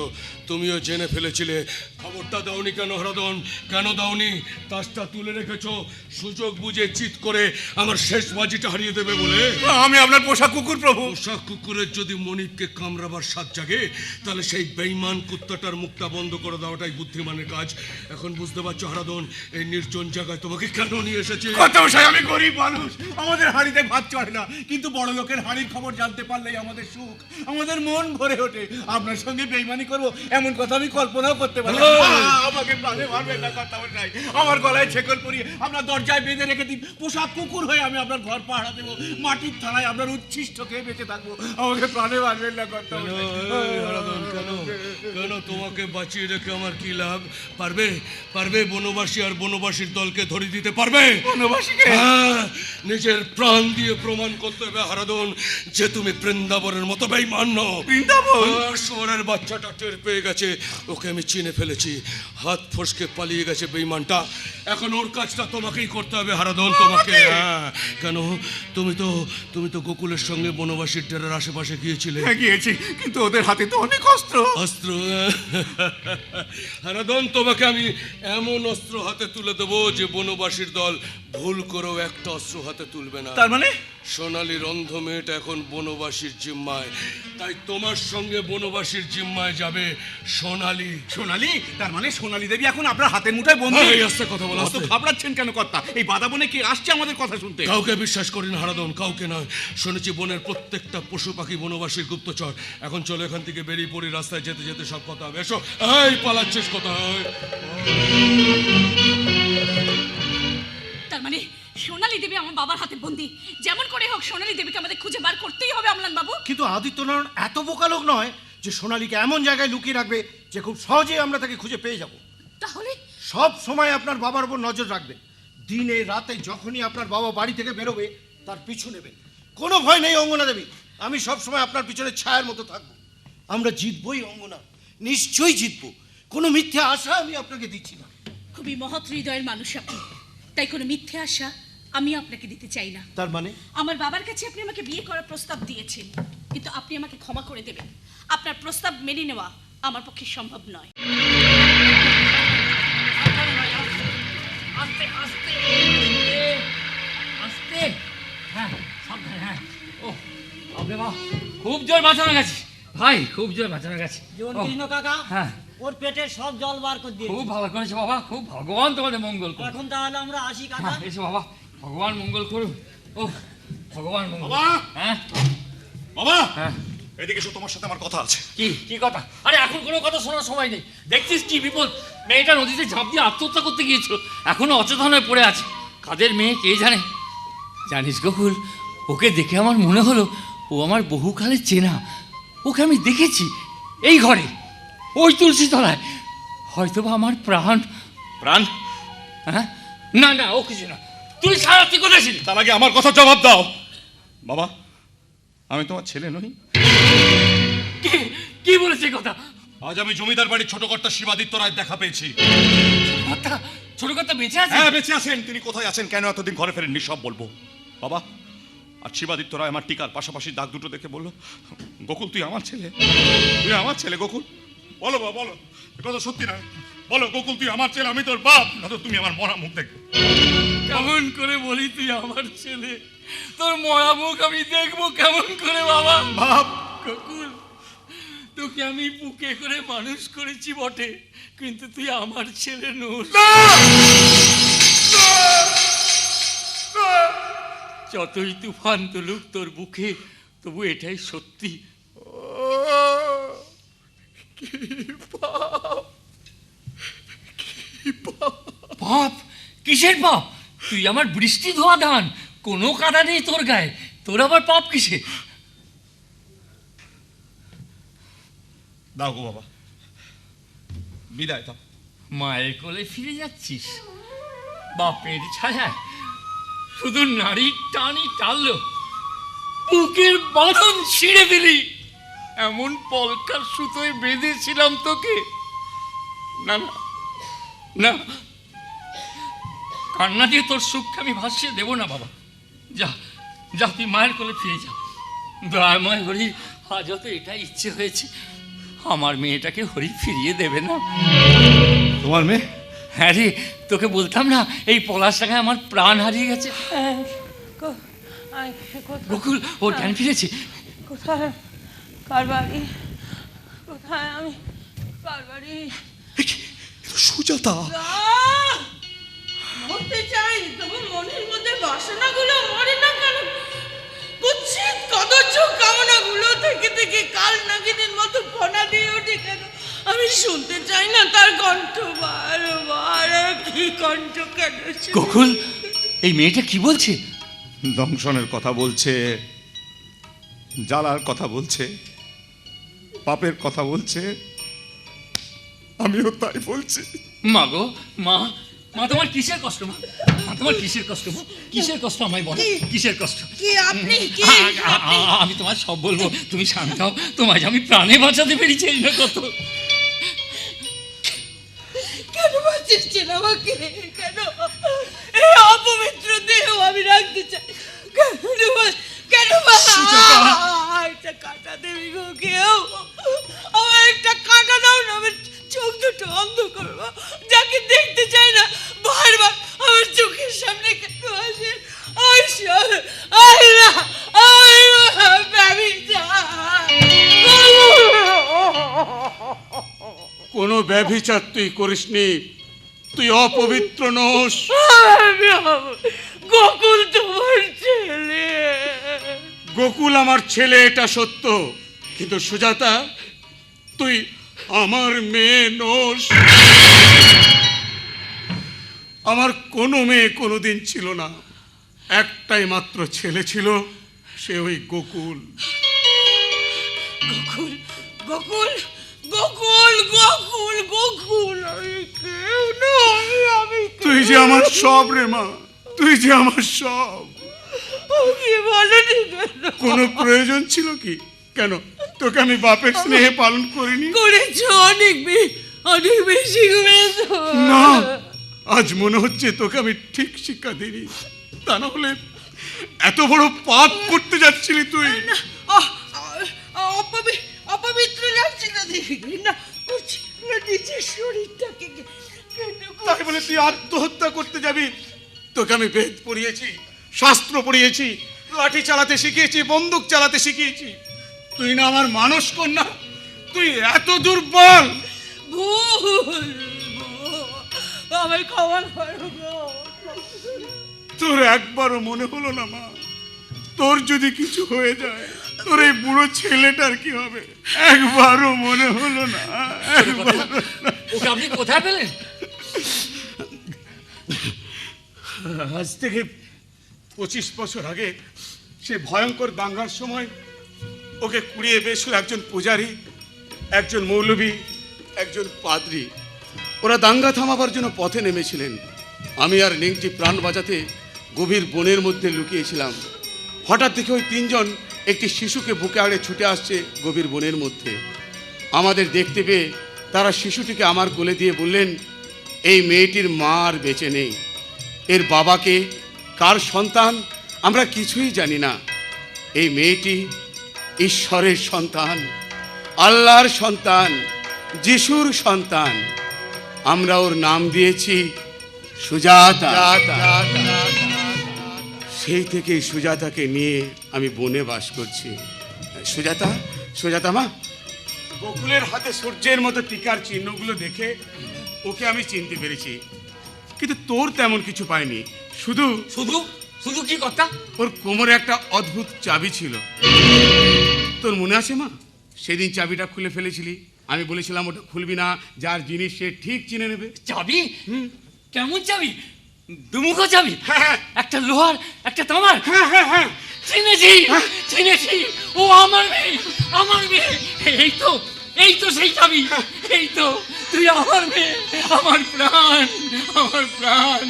তুমিও জেনে ফেলেছিলে। খবরটা দাওনি কেন হারাধন? কেন দাওনি? তাসটা তুলে রেখেছো সুযোগ বুঝে চিৎ করে আমার শেষ বাজিটা হারিয়ে দেবে বলে। আমি আপনার পোষা কুকুর প্রভু। পোষা কুকুরের যদি মনিবকে কামড়াবার সাথ জাগে, তাহলে সেই বেঈমান কুত্তাটার মুখটা বন্ধ করে দেওয়াটাই বুদ্ধিমানের কাজ। এখন বুঝতে পারছো হারাধন, এই নির্জন জায়গায় তোমাকে কেন নিয়ে এসেছি? কর্তামশাই, আমি গরিব মানুষ, আমাদের হাঁড়িতে ভাত চড়ে না, কিন্তু বড় লোকের হাঁড়ির খবর জানতে পারলেই আমাদের সুখ, আমাদের মন ভরে ওঠে। আপনার সঙ্গে বেইমানি করবো এমন কথা আমি কল্পনাও করতে পারি না। আমাকে প্রাণে মারবেন না কর্তামশাই, আমার গলায় ছেকল পরিয়ে আপনার দরজায় বেঁধে রেখে দিন। পোষা কুকুর হয়ে আমি আপনার ঘর পাহারা দেবো, মাটির থালায় আপনার উচ্ছিষ্ট খেয়ে বেঁচে থাকবো। আমাকে প্রাণে মারবেন না কর্তামশাই। কেন তোমাকে বাঁচিয়ে রেখে আমার কি লাভ? পারবে পারবে বনবাসী আর বনবাসীর দলকে ধরে দিতে পারবে? বনবাসীকে? হ্যাঁ, নিজের প্রাণ দিয়ে প্রমাণ করতে হবে হারাধন যে তুমি বৃন্দাবনের মতো বেঈমান নও। বৃন্দাবন? শহরের বাচ্চাটা টের পেয়ে গেছে, ওকে আমি চিনে ফেলেছি। হাত ফসকে পালিয়ে গেছে বেঈমানটা, এখন ওর কাজটা তোমাকেই করতে হবে হারাধন, তোমাকে। হ্যাঁ, কেন? তুমি তো গোকুলের সঙ্গে বনবাসীর ডেরার আশেপাশে গিয়েছিলে। গিয়েছি, কিন্তু ওদের হাতে তো অনেক অস্ত্র। অস্ত্র? হারাধন, তোমাকে আমি এমন অস্ত্র হাতে তুলে দেবো যে বনবাসীর দল ভুল করেও একটা অস্ত্র হাতে তুলবে না। তার মানে? সোনালীর অন্ধ মেয়েটা এখন বনবাসীর জিম্মায়, তাই তোমার সঙ্গে বনবাসীর জিম্মায় যাবে সোনালী। সোনালী? তার মানে সোনালী দেবী এখন আপনার হাতের মুঠায় বন্দী? এই আস্তে কথা বলো, অত আস্তে। ঘাবড়াচ্ছেন কেন কর্তা? এই বাদাবনে কি আসছে আমাদের কথা শুনতে? কাউকে বিশ্বাস করি না হারাধন, কাউকে নয়। শুনেছি বনের প্রত্যেকটা পশু পাখি বনবাসীর গুপ্তচর। এখন চলো এখান থেকে বেরিয়ে পড়ি, রাস্তায় যেতে যেতে সব কথা হবে। এসো। এই পালাচ্ছিস কোথায়? তার মানে সোনালী দেবী আমার বাবার হাতে বন্দি। যেমন করে হোক সোনালী দেবীকে আমাদের খুঁজে বার করতেই হবে অমলান বাবু। কিন্তু আদিত্যনারায়ণ এত বোকা লোক নয় যে সোনালীকে এমন জায়গায় লুকিয়ে রাখবে যে খুব সহজেই আমরা তাকে খুঁজে পেয়ে যাব। তাহলে সব সময় আপনার বাবার উপর নজর রাখবেন। দিনে রাতে যখনই আপনার বাবা বাড়ি থেকে বেরোবে তার পিছু নেবেন। কোনো ভয় নেই অঙ্গনা দেবী, আমি সব সময় আপনার পিছনে ছায়ার মতো থাকবো। আমরা জিতবই অঙ্গনা, নিশ্চয়ই জিতবো। কোনো মিথ্যে আশা আমি আপনাকে দিচ্ছি না। খুবই মহৎ হৃদয়ের মানুষ আপনি, তাই কোনো মিথ্যে আশা আমি আপনাকে দিতে চাই না। তার মানে? আমার বাবার কাছে আপনি আমাকে বিয়ে করার প্রস্তাব দিয়েছেন, কিন্তু আপনি আমাকে ক্ষমা করে দেবেন। আপনার প্রস্তাব মেনে নেওয়া আমার পক্ষে সম্ভব নয়। আস্তে আস্তে আস্তে, হ্যাঁ সাবধানে। হ্যাঁ, ও বাবা বাবা, খুব জোর বাঁচানো গেছে ভাই, খুব জোর বাঁচানো গেছে। কৃষ্ণ কাকা, হ্যাঁ, ওর পেটের সব জল বার করে দিয়ে খুব ভালো করেছে বাবা, খুব ভগবান তোমাদের মঙ্গল করুন। এখন তাহলে আমরা আসি কাকা। হ্যাঁ, এসো বাবা, ভগবান মঙ্গল করুন। ও ভগবান মঙ্গল। বাবা! হ্যাঁ বাবা, হ্যাঁ, এদিকে এসো, তোমার সাথে আমার কথা আছে। কি কি কথা? আরে এখন কোনো কথা শোনার সময় নেই, দেখছিস কি বিপদ। মেয়েটা নদীতে ঝাঁপ দিয়ে আত্মহত্যা করতে গিয়েছিল, এখনো অচেতন হয়ে পড়ে আছে। কাদের মেয়ে কে জানে। জানিস গোকুল, ওকে দেখে আমার মনে হলো ও আমার বহুকালের চেনা। ওকে আমি দেখেছি এই ঘরে, ওই তুলসী তলায়। হয়তো বা আমার প্রাণ। প্রাণ? হ্যাঁ, না না, ও কিছু না। তুই সারা তুই কোথায় ছিলি? তার আগে আমার কথা জবাব দাও। বাবা, আমি তোমার ছেলে নই। কি বলেছে কথা? আজ আমি জমিদার বাড়ির ছোট কর্তা শিবাদিত্য রায় দেখা পেয়েছি। ছোট কর্তা বেঁচে আছে? হ্যাঁ, বেঁচে আছেন। তিনি কোথায় আছেন, কেন এতদিন ঘরে ফেরেননি, সব বলবো। বাবা, আর শিবাদিত্য রায় আমার টিকার পাশাপাশি দাগ দুটো দেখে বললো, গোকুল তুই আমার ছেলে, তুই আমার ছেলে গোকুল। বলো বাবা, বলো, কথা সত্যি না? বলো গোকুল তুই আমার ছেলে, আমি তোর বাপ, না তো তুমি আমার মরা মুখ দেখবে। কেমন করে বলি তুই আমার ছেলে? তোর মরা মুখ আমি দেখবো কেমন করে বাবা? বাপ, গোকুল, তোকে আমি বুকে করে মানুষ করেছি বটে, কিন্তু তুই আমার ছেলে নোস। যতই তুফান তুলুক তোর বুকে, তবু এটাই সত্যি। পাপ? কিসের পাপ? তুই আমার বৃষ্টি ধোয়া ধান, কোনো কাদা নেই তোর গায়ে, তোর আবার পাপ কিসে? দাও গো বাবা, বিদায় দাও। মায়ের কোলে ফিরে যাচ্ছিস? বাপের ছায়ায় শুধু নারীর টানই টানলো, বুকের বাঁধন ছিঁড়ে দিলি। এমন পলকার সুতোয় বেঁধেছিলাম তোকে। না না না, কান্না দিয়ে তোর সুখকে আমি ভাসিয়ে দেবো না বাবা। যা যা, তুই মায়ের কোলে ফিরে যা। দয়াময় হরি, আজ তো এটাই ইচ্ছে হয়েছে, আমার মেয়েটাকে হরি ফিরিয়ে দেবে না। তোমার মেয়ে? হ্যাঁ রে, তোকে বলতাম না এই পলাশ টাকায় আমার প্রাণ হারিয়ে গেছে। গোকুল, ওর জ্ঞান ফিরেছে। কোথায়? কার বাড়ি? কোথায় আমি? কার বাড়ি? সুজাতা, মরতে চাই, তবু মনের মধ্যে বাসনাগুলো মরে না কেন? কুৎসিত কদর্য কামনাগুলো থেকে থেকে কাল নাগিনীর মতো ফোনা দিয়ে ওঠে কেন? আমি শুনতে চাই না তার কণ্ঠ, বারবার কি কণ্ঠ কেন? গোকুল, এই মেয়েটা কি বলছে? দংশনের কথা বলছে, জ্বালার কথা বলছে, পাপের কথা বলছে, আমিও তাই বলছি। মা গো, মা, মা তোমার কিসের কষ্ট? মা, মা তোমার কিসের কষ্ট? মা, কিসের কষ্ট আমায় বলো, কিসের কষ্ট? কি আপনি? কি আমি তোমার সব বলবো, তুমি শান্ত হও। তোমায় যে আমি প্রাণে বাঁচাতে পেরেছি এই না কত। কেন বাঁচিয়েছেন আমাকে? কেন এই অপবিত্র দেহ আমি রাখতে চাই? কেন একটা কাঁটা দেবী গো, কেউ আমার একটা কাঁটা দাও না, আমার চোখ দুটো অন্ধ করবো, যাকে দেখতে চাই না বারবার আমার চোখের সামনে কেন আসে? কোনো ব্যভিচার তুই করিসনি, তুই অপবিত্র নোস। গোকুল তোমার ছেলে। গোকুল আমার ছেলে, এটা সত্য, কিন্তু সুজাতা, তুই আমার মেয়ে নোস। আমার কোনো মেয়ে কোনোদিন ছিল না, একটাই মাত্র ছেলে ছিল, সে ওই গোকুল। গোকুল, গোকুল, গোকুল, গোকুল, গোকুল, আমি কেউ নই, আমি তুই যে আমার সব রে মা, তুই যে আমার সব। কি বলনি কেন? কোনো প্রয়োজন ছিল কি? কেন তোকে আমি বাপের স্নেহে পালন করিনি? করেছো, অনেক বেশি করেছো। না, আজ মনে হচ্ছে তোকে আমি ঠিক শিক্ষা দিইনি, তা না হলে এত বড় পাপ করতে যাচ্ছিলি তুই। অপবিত্র লাগছে না, দেখি না করছি না নিজের শরীরটাকে। তাই বলে তুই আত্মহত্যা করতে যাবি? তোকে আমি বেদ পড়িয়েছি, শাস্ত্র পড়িয়েছি, লাঠি চালাতে শিখিয়েছি, বন্দুক চালাতে শিখিয়েছি, তুই না আমার মানস কন্যা, তুই এত দুর্বল। ভুল, আমি ক্ষমা করো গো। তোর একবারও মনে হলো না মা, তোর যদি কিছু হয়ে যায় তোর এই বুড়ো ছেলেটার কি হবে? একবারও মনে হলো না? ওকে আপনি কোথায় পেলেন? আজ থেকে 25 বছর আগে সে ভয়ঙ্কর দাঙ্গার সময় ওকে কুড়িয়ে বেছিল একজন পূজারী, একজন মৌলবী, একজন পাদ্রী। ওরা দাঙ্গা থামাবার জন্য পথে নেমেছিলেন। আমি আর নেংটি প্রাণ বাঁচাতে গভীর বনের মধ্যে লুকিয়েছিলাম। হঠাৎ দেখে ওই তিনজন একটি শিশুকে বুকে আড়ে ছুটে আসছে গভীর বনের মধ্যে। আমাদের দেখতে পেয়ে তারা শিশুটিকে আমার কোলে দিয়ে বললেন, এই মেয়েটির মা আর বেঁচে নেই, এর বাবাকে, কার সন্তান আমরা কিছুই জানি না। এই মেয়েটি ঈশ্বরের সন্তান, আল্লাহর সন্তান, যিশুর সন্তান। আমরা ওর নাম দিয়েছি সুজাতা। সেই থেকে সুজাতাকে নিয়ে আমি বনে বাস করছি। সুজাতা, সুজাতা মা, গোকুলের হাতে সূর্যের মতো টিকার চিহ্নগুলো দেখে ওকে আমি চিনতে পেরেছি, কিন্তু তোর তেমন কিছু পাইনি। শুধু শুধু শুধু কি কথা? ওর কোমরে একটা অদ্ভুত চাবি ছিল। তোর মনে আছে মা, সেদিন চাবিটা খুলে ফেলেছিলি, আমি বলেছিলাম ওটা খুলবি না, যার জিনিস সে ঠিক চিনে নেবে। চাবি? কেমন চাবি? দুমুখো চাবি? একটা লোহার, একটা তামার? চিনেছি, চিনেছি, ও আমার মেয়ে, আমার মেয়ে। এই তো সেই চাবি, এই তো তুই আমার মেয়ে, আমার প্রাণ, আমার প্রাণ।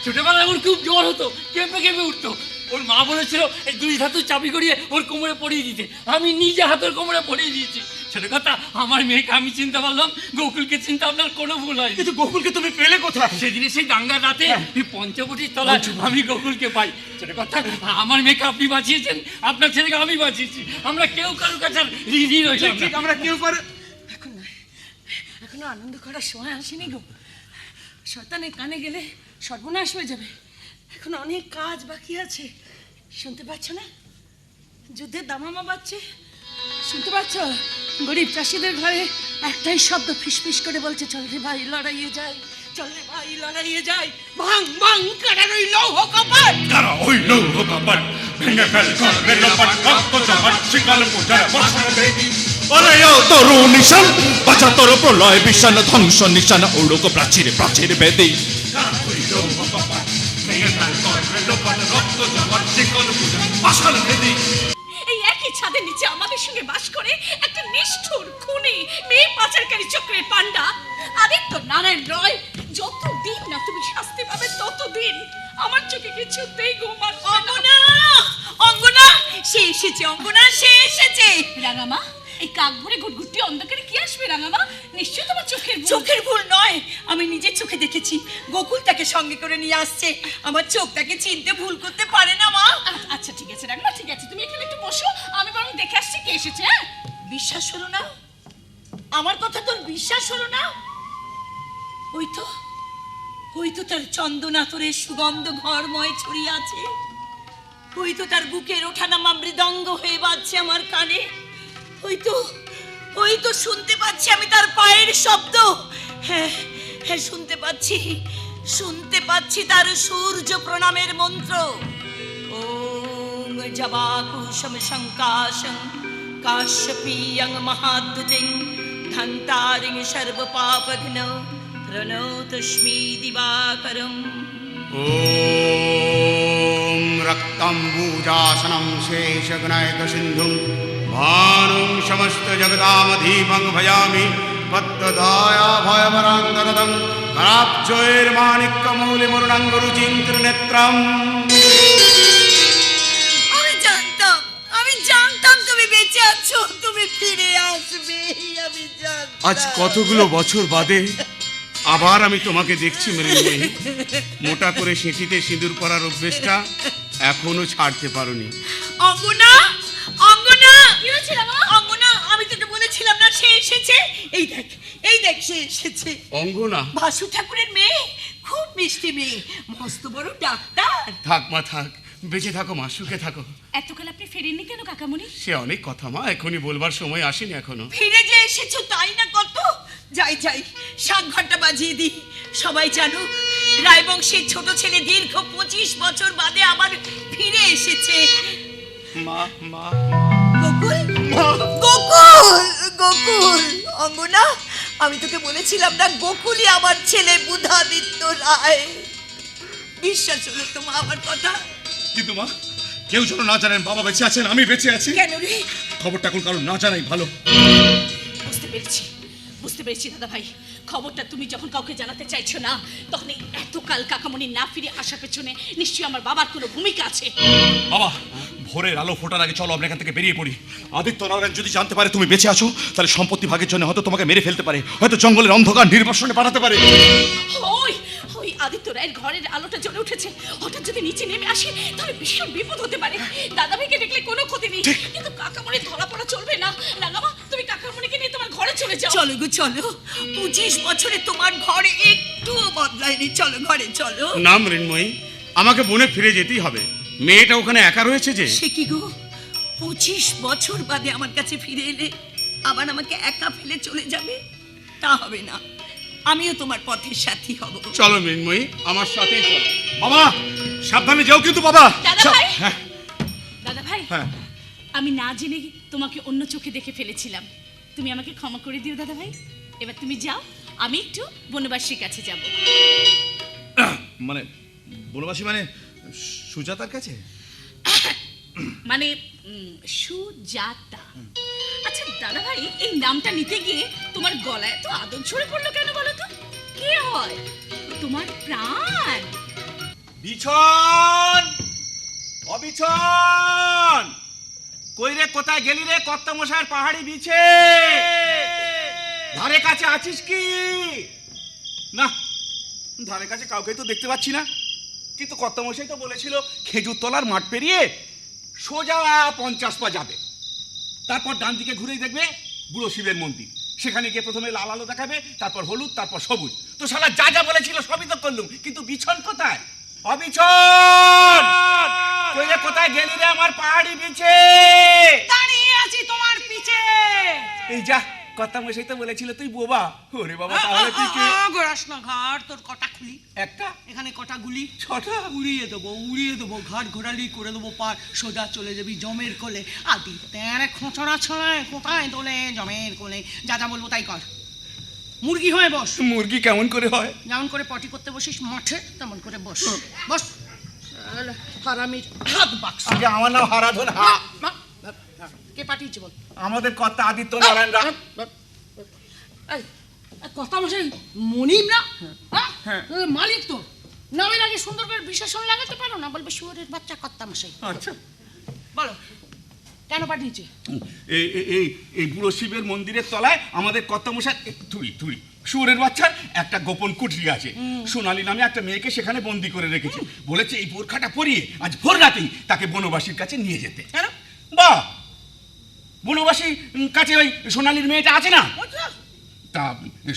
ছোটবেলায় ওর খুব জ্বর হতো, কেঁপে কেঁপে উঠতো। ওর মা বলেছিল এই 2 ধাতুর চাবি করিয়ে ওর কোমরে পরিয়ে দিতে, আমি নিজে হাতের কোমরে পরিয়ে দিয়েছি। ছোট কথা, আমার মেয়েকে আমি চিনতে পারলাম, গোকুলকে চিনতে আপনার কোনো ভুল হয়। কিন্তু গোকুলকে তুমি পেলে কোথায়? সেদিনে সেই দাঙ্গা রাতে পঞ্চবটির তলায় আমি গোকুলকে পাই। ছোট কথা, আমার মেয়েকে আপনি বাঁচিয়েছেন, আপনার ছেলেকে আমি বাঁচিয়েছি। আমরা কেউ কারোর কাছে ঋণী রইলাম না। আমরা কেউ করে এখনো আনন্দ করার সময় আসেনি গো। শয়তানের কানে গেলে সর্বনাশ হয়ে যাবে। এখন অনেক কাজ বাকি আছে। শুনতে পাচ্ছ না? যুদ্ধের দামামা বাজছে, শুনতে পাচ্ছ? গরিব চাষিদের ঘরে একটাই শব্দ ফিসফিস করে বলছে, চল রে ভাই লড়াইয়ে যাই, চল রে ভাই লড়াইয়ে যাই। ভাঙ ভাঙ কারা রইল কপাট, কারা হইল কপাট, ভেঙে ফেল করবে লোপাট, রক্ত জমাট শিকাল পূজার বাসনা দেবী। ওরে ও তরু নিশান, বাঁচা তোর প্রলয় বিষান, ধ্বংস নিশান উড়ুক প্রাচীর প্রাচীর বেদী। কারা হইল কপাট, ভেঙে ফেল করবে লোপাট, রক্ত জমাট শিকাল পূজার বাসনা দেবী। এই একই ছাদের নিচে আমাদের সঙ্গে বাস করে একটা নিষ্ঠুর খুনি মেয়ে পাচারকারী চক্রের পান্ডা আদিত্য নারায়ণ রয়। যতদিন না তুমি শাস্তি পাবে ততদিন আমার চোখে কিছুতেই ঘুম আসবে না। অঙ্গনা, অঙ্গনা, সে এসেছে, অঙ্গনা সে এসেছে। রাঙামা, এই কাক ভরে ঘুটঘুটি অন্ধকারে কি আসবে রাঙামা? নিশ্চয়ই তোমার চোখের ভুল নয়। আমি নিজের চোখে দেখেছি, গোকুল তাকে সঙ্গে করে নিয়ে আসছে। আমার চোখ তাকে চিনতে ভুল করতে পারে না মা। আচ্ছা ঠিক আছে রাঙামা, ঠিক আছে, তুমি এখানে একটু বসো, আমি বরং দেখে আসছি কে এসেছে। বিশ্বাস হলো না? আমার কথা তোর বিশ্বাস হলো না? ওই তো তার চন্দনাতরের সুগন্ধ ঘরময় ছড়িয়ে আছে। ওই তো তার বুকের ওঠানামা মৃদঙ্গ হয়ে বাজছে আমার কানে। ওই তো শুনতে পাচ্ছি আমি তার পায়ের শব্দ। হ্যাঁ হ্যাঁ, শুনতে পাচ্ছি তার সূর্য প্রণামের মন্ত্র। ওম জবাকুশম শঙ্কাশং কাশ্যপীয়ং মহাদ্যুতিং ধন্তারিং সর্ব পাপঘ্ন প্রণতস্মি দিবাকরম। ওম রক্তম্বুজাসनं শেষগণায়ক সিন্ধুং ভানুং সমস্ত জগদামধীমং ভয়ামি পদ্মদায়া ভয়বরাঙ্গরদং করাব্জয়ের মাণিক্যমৌলিমুর্ণাঙ্গ রুচিন্ত্রনেত্রম। আমি জানতাম তুমি বেঁচে আছো, তুমি ফিরে আসবে, আমি জানতাম। আজ কতগুলো বছর বাদে আবার আমি তোমাকে দেখছি মৃন্ময়ী। মোটা করে সেঁচিতে সিঁদুর পরার অভ্যেসটা এখনো ছাড়তে পারোনি। অঙ্গনা, অঙ্গনা, কি হয়েছে রাঙা? অঙ্গনা, আমি তোকে বলেছিলাম না সে এসেছে। এই দেখ সে এসেছে। অঙ্গনা? ভাসু ঠাকুরের মেয়ে, খুব মিষ্টি মেয়ে, মস্ত বড় ডাক্তার। থাক মা থাক, বেঁচে থাকো মা, সুখে থাকো। এতকাল আপনি ফেরেননি কেন কাকামণি? সে অনেক কথা মা, এখনই বলবার সময় আসেনি এখনো। ফিরে যে এসেছো তাই না কত। যাই 7 ঘন্টা বাজিয়ে দিই, সবাই জানুক রায়বংশের ছোট ছেলে দীর্ঘ 25 বছর বাদে আবার ফিরে এসেছে। মা মা গোকুল, গোকুল, গোকুল। অঙ্গনা, আমি তোকে বলেছিলাম না গোকুলই আমার ছেলে বুধাদিত্য রায়। বিশ্বাস হলো তো মা আমার কথা? কিন্তু মা, কেউ যেন না জানেন বাবা বেঁচে আছেন, আমি বেঁচে আছি। কেন রে? খবরটা এখন কারণ না জানাই ভালো। বুঝতে পেরেছি দাদা ভাই, খবরটা তুমি যখন কাউকে জানাতে চাইছো না, তখন এতকাল কাকামণি না ফিরে আসার পেছনে নিশ্চয়ই আমার বাবার কোনো ভূমিকা আছে। বাবা, ভোরের আলো ফোটার আগে চলো আমরা এখান থেকে বেরিয়ে পড়ি। আদিত্য নারায়ণ যদি জানতে পারে তুমি বেঁচে আছো, তাহলে সম্পত্তি ভাগের জন্য হয়তো তোমাকে মেরে ফেলতে পারে, হয়তো জঙ্গলের অন্ধকার নির্বাসনে পাঠাতে পারে। ওই আদিত্য রায়ের ঘরের আলোটা জ্বলে উঠেছে, হঠাৎ যদি নিচে নেমে আসে তাহলে ভীষণ বিপদ হতে পারে। দাদা ভাইকে দেখলে কোনো ক্ষতি নেই, কিন্তু কাকামণি ধরা পড়া চলবে না। রাঙামা, তুমি কাকামণিকে নিয়ে তোমার ঘরে চলে যাও। চলো গো চলো, 25 বছরে তোমার ঘরে একটুও বদলায়নি, চলো ঘরে চলো। না মৃন্ময়ী, আমাকে বনে ফিরে যেতেই হবে। মেয়েটা ওখানে একা রয়েছে যে। সে কি গো, 25 বছর বাদে আমার কাছে ফিরে এলে আবার আমাকে একা ফেলে চলে যাবে? তা হবে না, আমিও তোমার পথের সাথী হব। চলো মৃন্ময়ী, আমার সাথেই চলো। বাবা সাবধানে যাও কিন্তু বাবা। দাদা ভাই, হ্যাঁ দাদা ভাই, হ্যাঁ আমি না জেনে তোমাকে অন্য চোখে দেখে ফেলেছিলাম। তুমি আমাকে ক্ষমা করে দিও দাদা ভাই। এবার তুমি যাও, আমি একটু বনবাসীর কাছে যাব। মানে বনবাসী মানে সুজাতার কাছে? মানে সুজাতা। আচ্ছা দাদা ভাই, এই নামটা নিতে গিয়ে তোমার গলায় তো আদর ঝরে পড়লো কেন বলো তো? কে হয় তোমার প্রাণ? বিছন, অবিছন, কই রে, কোথায় গেলি রে? কর্তা মশাইয়ের পাহাড়ি বিছে ধারে কাছে আছিস কি? না, ধারে কাছে কাউকে তো দেখতে পাচ্ছি না। কিন্তু কর্তা মশাই তো বলেছিল খেজুর তলার মাঠ পেরিয়ে সোজা 50 পা যাবে, তারপর ডান দিকে ঘুরেই দেখবে বুড়ো শিবের মন্দির। সেখানে গিয়ে প্রথমে লাল আলো দেখাবে, তারপর হলুদ, তারপর সবুজ। তো শালা যা যা বলেছিল সবই তো করলুম, কিন্তু বিছন কোথায়? অবিছন, কই রে, কোথায় গেলি রে আমার পাহাড়ি বিছে? দাঁড়িয়ে আছি তোমার পিছে। এই যা, কর্তা মশাই তো বলেছিল তুই বোবা। ওরে বাবা, তাহলে তুই কে? গোড়াস না ঘাট, তোর কটা খুলি? একটা, এখানে কটা গুলি? 6টা। উড়িয়ে দেবো, ঘাট ঘোরালি করে দেবো পার, সোজা চলে যাবি জমের কোলে। আদি তেরে খোঁচড়া ছড়ায়, কোথায় তোলে? জমের কোলে। যা যা বলবো তাই কর। মুরগি হয়ে বস। মুরগি কেমন করে হয়? যেমন করে পটি করতে বসিস মাঠে, তেমন করে বস। বস। হারামির হাত বাক্স। আগে আমার নাম হারাধন। কে পাঠিয়েছে বল? আমাদের কর্তা আদিত্য নারায়ণ রায়। কথা মশাই মনিম না? হ্যাঁ, মালিক তো। নামের আগে সুন্দর করে বিশেষণ লাগাতে পারো না? বলবে শুয়োরের বাচ্চা কর্তা মশাই। আচ্ছা, বলো কেন পাঠিয়েছে? এই বুড়ো শিবের মন্দিরের তলায় আমাদের কর্তা মশাই থুড়ি শুয়োরের বাচ্চার একটা গোপন কুঠরি আছে। সোনালী নামে একটা মেয়েকে সেখানে বন্দি করে রেখেছে। বলেছে এই বোরখাটা পরিয়ে আজ ভোর রাতেই তাকে বনবাসীর কাছে নিয়ে যেতে। বাহ, বনবাসী কাছে ওই সোনালীর মেয়েটা আছে না? তা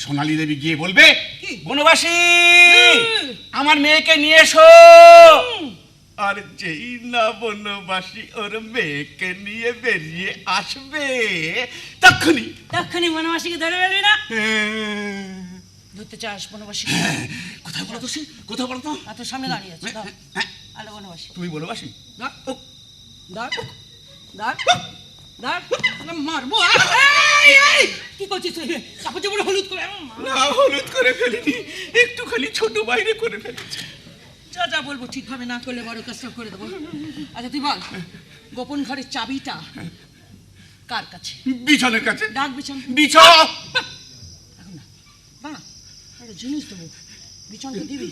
সোনালী দেবী গিয়ে বলবে, বনবাসী আমার মেয়েকে নিয়ে এসো। আর যেই না বনবাসী ওর মেয়েকে নিয়ে বেরিয়ে আসবে, তখনই বনবাসীকে ধরে ফেলবি না? ধরতে চাস বনবাসী? কোথায় বলো তো সে? কোথায় বলো তো? তোর সামনে দাঁড়িয়ে আছে। আলো বনবাসী। তুমি বনবাসী? মারবো। কি করছিস তুই? কাপড় চোপড় হলুদ করে? না, হলুদ করে ফেলিনি, একটুখানি ছোট বাইরে করে ফেলেছি। যা যা বলবো ঠিকভাবে না করলে বড় কাজটা করে দেবো। আচ্ছা তুই বল, গোপন ঘরের চাবিটা কার কাছে? বিছানের কাছে। ডাক বিছান। এখন না, বাহ, একটা জিনিস দেবো, বিছানকে দিবি।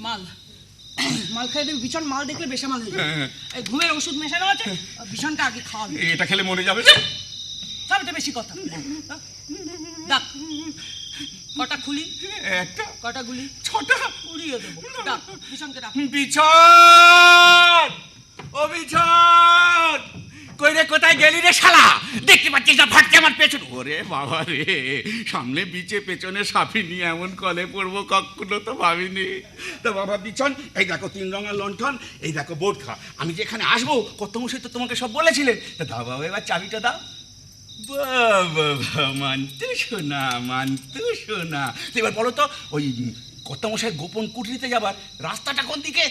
মাল খেয়ে দেবি। বিছান মাল দেখলে বেশি মাল দেবে। এই ঘুমের ওষুধ মেশানো আছে, বিছানটা আগে খাওয়াবি। এটা খেলে মরে যাবে। সবটা বেশি কথা। ডাক। কটা খুলি? একটা। কটা গুলি? 6টা। উড়িয়ে দেবো। ডাক বিছানকে ডাক। বিছান, ও বিছান, কই রে, কোথায় গেলি রে শালা? দেখতে পাচ্ছিস না ফাটছে আমার পেছন? ওরে বাবা রে, সামনে বিচে পেছনে সাফি নিয়ে এমন কলে পড়বো কখনো তো ভাবিনি। তো বাবা বিছান, এই দেখো 3 রঙের লণ্ঠন, এই দেখো বোর্ড খা। আমি যেখানে আসবো কর্তমশাই তো তোমাকে সব বলেছিলেন। তা দাও বাবা, এবার চাবিটা দাও। বাবা, মানতু শোনা। এবার বলো তো, ওই কর্তামশাইয়ের গোপন কুঠরিতে যাবার রাস্তাটা কোন দিকে?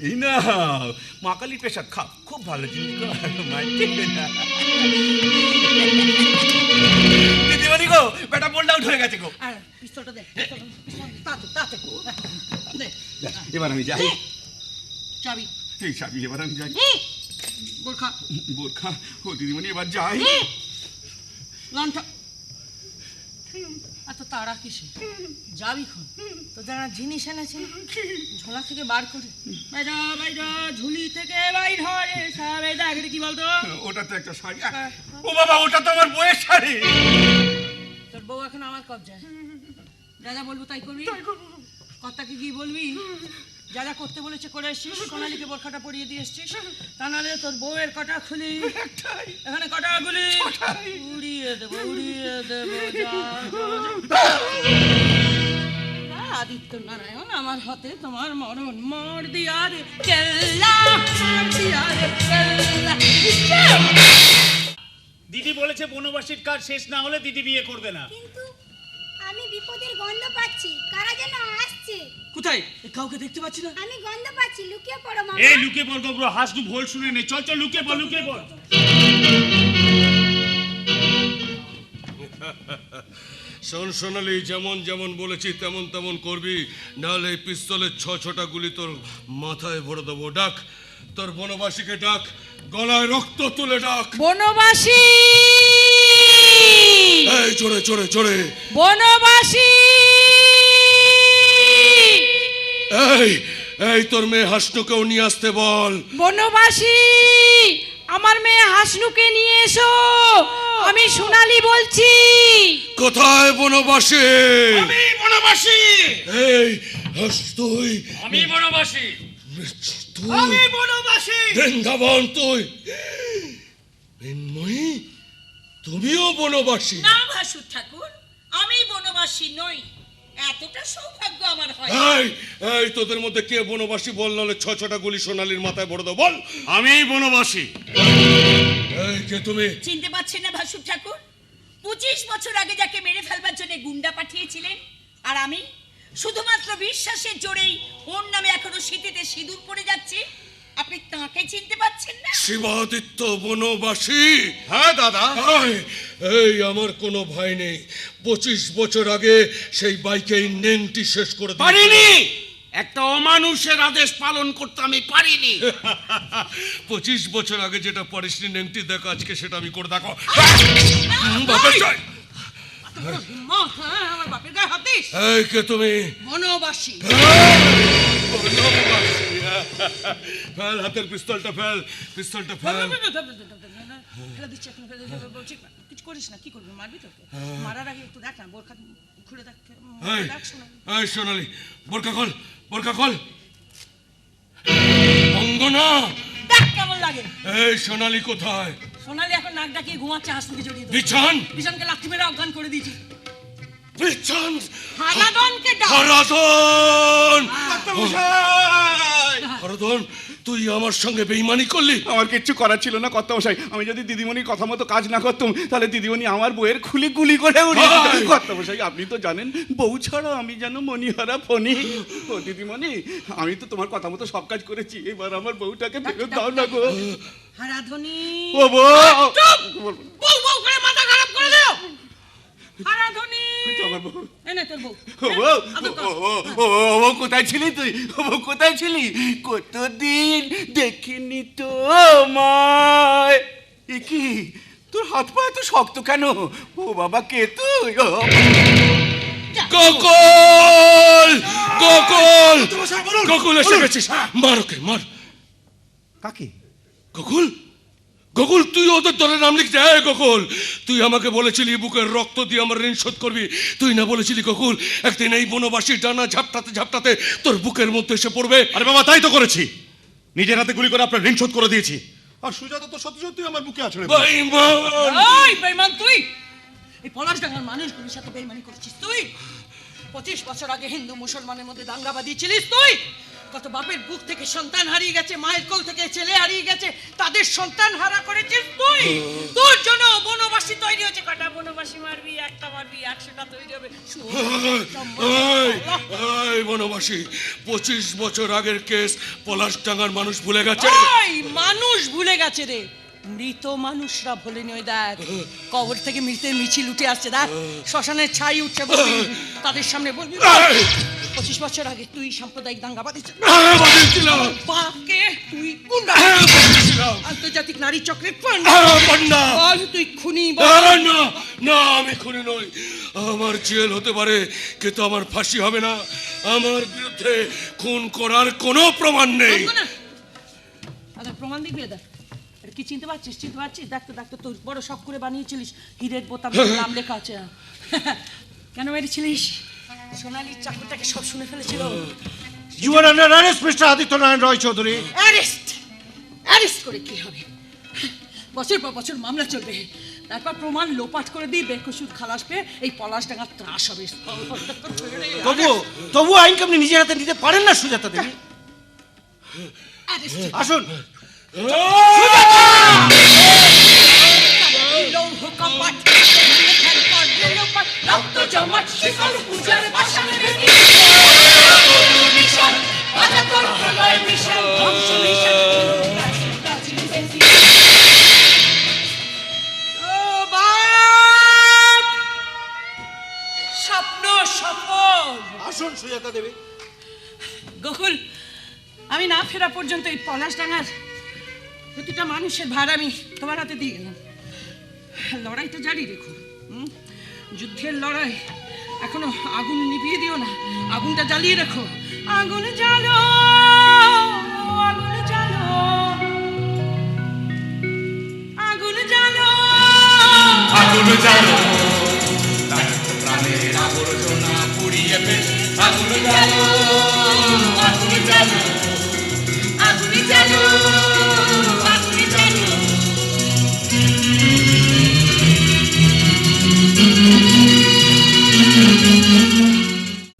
এই না, মা কালীর পেশাদ খাও, খুব ভালো জিনিস। দিদিমণি গো, বেটা বোল্ড আউট হয়ে গেছে গো। পিস্তলটা দে। এবার আমি যাই। চাবি। এই চাবি, এবার আমি যাই। বোরখা। ও দিদিমণি, এবার যাই। লণ্ঠন। এত তাড়া কিসে? যাবি খন? তো যারা জিনিস এনেছে ঝোলা থেকে বার করে। বাইরা ঝুলি থেকে বাইর হয় সব। এই দেখ, কি বলতো? ওটা তো একটা শাড়ি। ও বাবা, ওটা তো আমার বউয়ের শাড়ি। তোর বউ এখন আমার কবজায়। যা যা বলবো তাই করবি? কর্তাকে কি বলবি? যা যা করতে বলেছে করে এসছিস। সোনালীকে বোরখাটা পরিয়ে দিয়ে এসছিস। তা নাহলে তোর বউয়ের কটা খুলি, এখানে কটা গুলি উড়িয়ে দেবো। আদিত্য নারায়ণ, আমার হাতে তোমার মরণ। মার দিয়া রে কেল্লা, মার দিয়া রে কেল্লা। দিদি বলেছে বনবাসীর কাজ শেষ না হলে দিদি বিয়ে করবে না। কিন্তু আমি বিপদের গন্ধ পাচ্ছি, কারা যেন আসছে। কোথায়? কাউকে দেখতে পাচ্ছি না। আমি গন্ধ পাচ্ছি, লুকিয়ে পড়ো মামা। এই লুকিয়ে পড় গো, হাসু ভোল শুনে নে। চল চল লুকিয়ে পড়, লুকিয়ে পড়। শোন সোনালি, যেমন যেমন বলেছি তেমন তেমন করবি, নাহলে এই পিস্তলের 6টা গুলি তোর মাথায় ভরে দেবো। ডাক তোর বনবাসীকে, ডাক, গলায় রক্ত তুলে ডাক। বনবাসী, এই চড়ে চড়ে চড়ে, বনবাসী। এই এই তোর মেয়ে হাসনুকেও নিয়ে আসতে বল। বনবাসী, আমার মেয়ে হাসনুকে নিয়ে এসো, আমি সোনালি বলছি। কোথায় বনবাসী? আমি বনবাসী। এই হাস তুই? আমি বনবাসী। তুই? আমি বনবাসী। বৃন্দাবন তুই? মৃন্ময়ী, তুমিও বনবাসী? না ভাসুর ঠাকুর, আমি বনবাসী নই। এতটা সৌভাগ্য আমার হয়। এই এই তোদের মধ্যে কে বনবাসী বল, নাহলে 6টা গুলি সোনালির মাথায় ভরে দেবো। বল। আমি বনবাসী। এই কে তুমি? চিনতে পারছেন না ভাসুর ঠাকুর? 25 বছর আগে যাকে মেরে ফেলবার জন্য গুন্ডা পাঠিয়েছিলেন, আর আমি শুধুমাত্র বিশ্বাসের জোরেই ওর নামে এখনো স্মৃতিতে সিঁদুর পড়ে যাচ্ছে। আপনি তাকে চিনতে পারছেন না? শিবাদিত্য বনবাসী? হ্যাঁ দাদা। এই আমার কোনো ভাই নেই। 25 বছর আগে সেই বাইকেই নেংটি শেষ করে দিয়েছে। পারিনি, একটা অমানুষের আদেশ পালন করতে আমি পারিনি। 25 বছর আগে যেটা পারিসনি নেংটি দেখো, আজকে সেটা আমি করে দেখো। বাপের জয়। মা, হ্যাঁ, আমার বাপের গায়ে হাত দিস? এই কে তুমি? বনবাসী। ফেল হাতের পিস্তলটা, ফেল পিস্তলটা ফেল। ফেলে দিচ্ছি এখন, ফেলে দিচ্ছি, বলছি কিছু করিস না। কি করবি, মারবি তোকে? মারার আগে একটু দেখ না, বোরখা খুলে দেখ। দেখ সোনালি। এই সোনালি, বোরকা খোল, বোরকা খোল। অঙ্গনা, দেখ কেমন লাগে। এই সোনালি কোথায়? সোনালি এখন নাক ডাকিয়ে ঘুমাচ্ছে, হাসপুকে জড়িয়ে ধরে। বিছান, বিছানকে লাথি মেরে অজ্ঞান করে দিয়েছি। বিছান। হারাদনকে ডাক। হারাদন, হারাদন, তুই আমার সঙ্গে বেঈমানি করলি। আমার কিচ্ছু করার ছিল না কর্তামশাই। আমি যদি দিদিমণির কথা মতো কাজ না করতাম, তাহলে দিদিমণি আমার বউয়ের খুলি গুলি করে উড়িয়ে দিত। কর্তামশাই, আপনি তো জানেন বউ ছাড়া আমি যেন মণিহারা ফণি। ও দিদিমণি, আমি তো তোমার কথা মতো সব কাজ করেছি, এবার আমার বউটাকে ফেরত দাও না গো। হারাধনী। ও বউ, বউ বউ করে মাথা খারাপ করে দিও। হারাধনী। আমার বউ। এনে তোর বউ। ও কোথায় ছিলি তুই? ও কোথায় ছিলি? কতদিন দেখিনি তো মায়। এ কি, তোর হাত পা এত শক্ত কেন? ও বাবা, কে তুই? গোকুল, গোকুল, গোকুল এসে গেছিস। মার ওকে, মার। কাকে? গোকুল, গোকুল, তুই ওদের দলের নাম লিখতে? হ্যাঁ গোকুল, তুই আমাকে বলেছিলি বুকের রক্ত দিয়ে আমার ঋণ শোধ করবি। তুই না বলেছিলি গোকুল, একদিন এই বনবাসী ডানা ঝাপটাতে ঝাপটাতে তোর বুকের মধ্যে এসে পড়বে? আরে বাবা, তাই তো করেছি। নিজের হাতে গুলি করে আপনার ঋণ শোধ করে দিয়েছি। আর সুজাতা তো সত্যি সত্যি আমার বুকে আছে। বেঈমান! ওই বেঈমান তুই! এই পলাশডাঙ্গার মানুষগুলোর সাথে বেঈমানি করছিস তুই। 25 বছর আগে হিন্দু মুসলমানের মধ্যে দাঙ্গা বাঁধিয়েছিলিস তুই। কত বাপের বুক থেকে সন্তান হারিয়ে গেছে, মায়ের কোল থেকে ছেলে হারিয়ে গেছে, তাদের সন্তান হারা করেছিস তুই। তোর জন্য বনবাসী তৈরি হয়েছে। কটা বনবাসী মারবি, একটা মারবি, 100টা তৈরি হবে। এই বনবাসী, 25 বছর আগের কেস পলাশডাঙ্গার মানুষ ভুলে গেছে। ওই মানুষ ভুলে গেছে রে, মৃত মানুষরা ভুলেনি। ওই দেখ, কবর থেকে মৃতের মিছিল উঠে আসছে। দেখ, শ্মশানের ছাই উঠছে। বলবি তাদের সামনে, বলবি 25 বছর আগে তুই সাম্প্রদায়িক দাঙ্গা বাঁধিয়েছিস। বাপকে তুই গুন্ডা, আন্তর্জাতিক নারী চক্রের পান্ডা। বল তুই খুনি। না না, আমি খুনি নই। আমার জেল হতে পারে, কিন্তু আমার ফাঁসি হবে না। আমার বিরুদ্ধে খুন করার কোনো প্রমাণ নেই। প্রমাণ দিবি? দেখ, কি চিনতে পারছিস? চিনতে পারছিস? দেখতো দেখতো, তোর বড় শখ করে বানিয়েছিলিস, হীরের বোতাম নাম লেখা আছে। কেন মেরেছিলিস? সোনালির চাকরটাকে সব শুনে ফেলেছিল। You are under arrest, Mr. Aditya Narayan Roy Chaudhary. Arrest? Arrest করে কি হবে? বছর পর বছর মামলা চলবে, তারপর প্রমাণ লোপাট করে দিয়ে বেকসুর খালাস পেয়ে এই পলাশডাঙ্গা ত্রাস হবে। তবু আইন আপনি নিজের হাতে নিতে পারেন না সুজাতা দেবী? আসুন। স্বপ্ন সফল। আসুন সুজাতা দেবী। গোকুল, আমি না ফেরা পর্যন্ত এই পলাশডাঙ্গার প্রতিটা মানুষের ভার আমি তোমার হাতে দিয়ে গেলাম। লড়াইটা জারি রেখো। যুদ্ধের লড়াই, এখনো আগুন নিভিয়ে দিও না, আগুনটা জ্বালিয়ে রেখো। আগুন জ্বালো, আগুন জ্বালো, আগুন জ্বালো, আগুন জ্বালো, প্রাণের আবর্জনা পুড়িয়ে ফেল। আগুন জ্বালো, আগুন জ্বালো, আগুন জ্বালো, আগুন জ্বালো।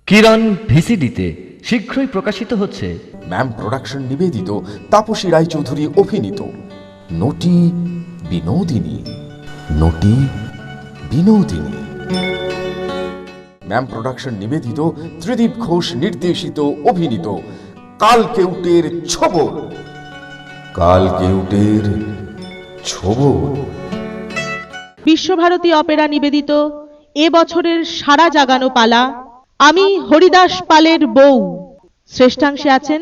কিরণ ভিসিডিতে শীঘ্রই প্রকাশিত হচ্ছে ম্যাম প্রোডাকশন নিবেদিত তাপসী রায়চৌধুরী অভিনীত নটি বিনোদিনী। নটি বিনোদিনী। ম্যাম প্রোডাকশন নিবেদিত ত্রিদীপ ঘোষ নির্দেশিত অভিনীত কালকেউটের ছোবল। কালকেউটের ছোবল। বিশ্বভারতী অপেরা নিবেদিত এ বছরের সারা জাগানো পালা আমি হরিদাস পালের বউ। শ্রেষ্ঠাংশে আছেন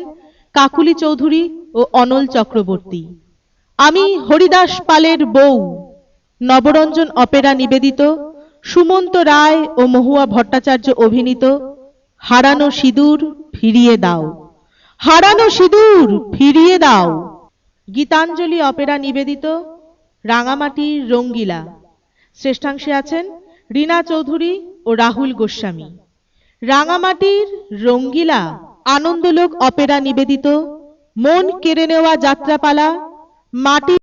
কাকুলি চৌধুরী ও অনল চক্রবর্তী। আমি হরিদাস পালের বউ নবরঞ্জন অপেরা নিবেদিত সুমন্ত রায় ও মহুয়া ভট্টাচার্য অভিনীত হারানো সিঁদুর ফিরিয়ে দাও। হারানো সিঁদুর ফিরিয়ে দাও। গীতাঞ্জলি অপেরা নিবেদিত রাঙামাটির রঙ্গিলা। শ্রেষ্ঠাংশে আছেন রীনা চৌধুরী ও রাহুল গোস্বামী। রাঙামাটির রঙ্গিলা আনন্দলোক অপেরা নিবেদিত মন কেড়ে নেওয়া যাত্রাপালা মাটি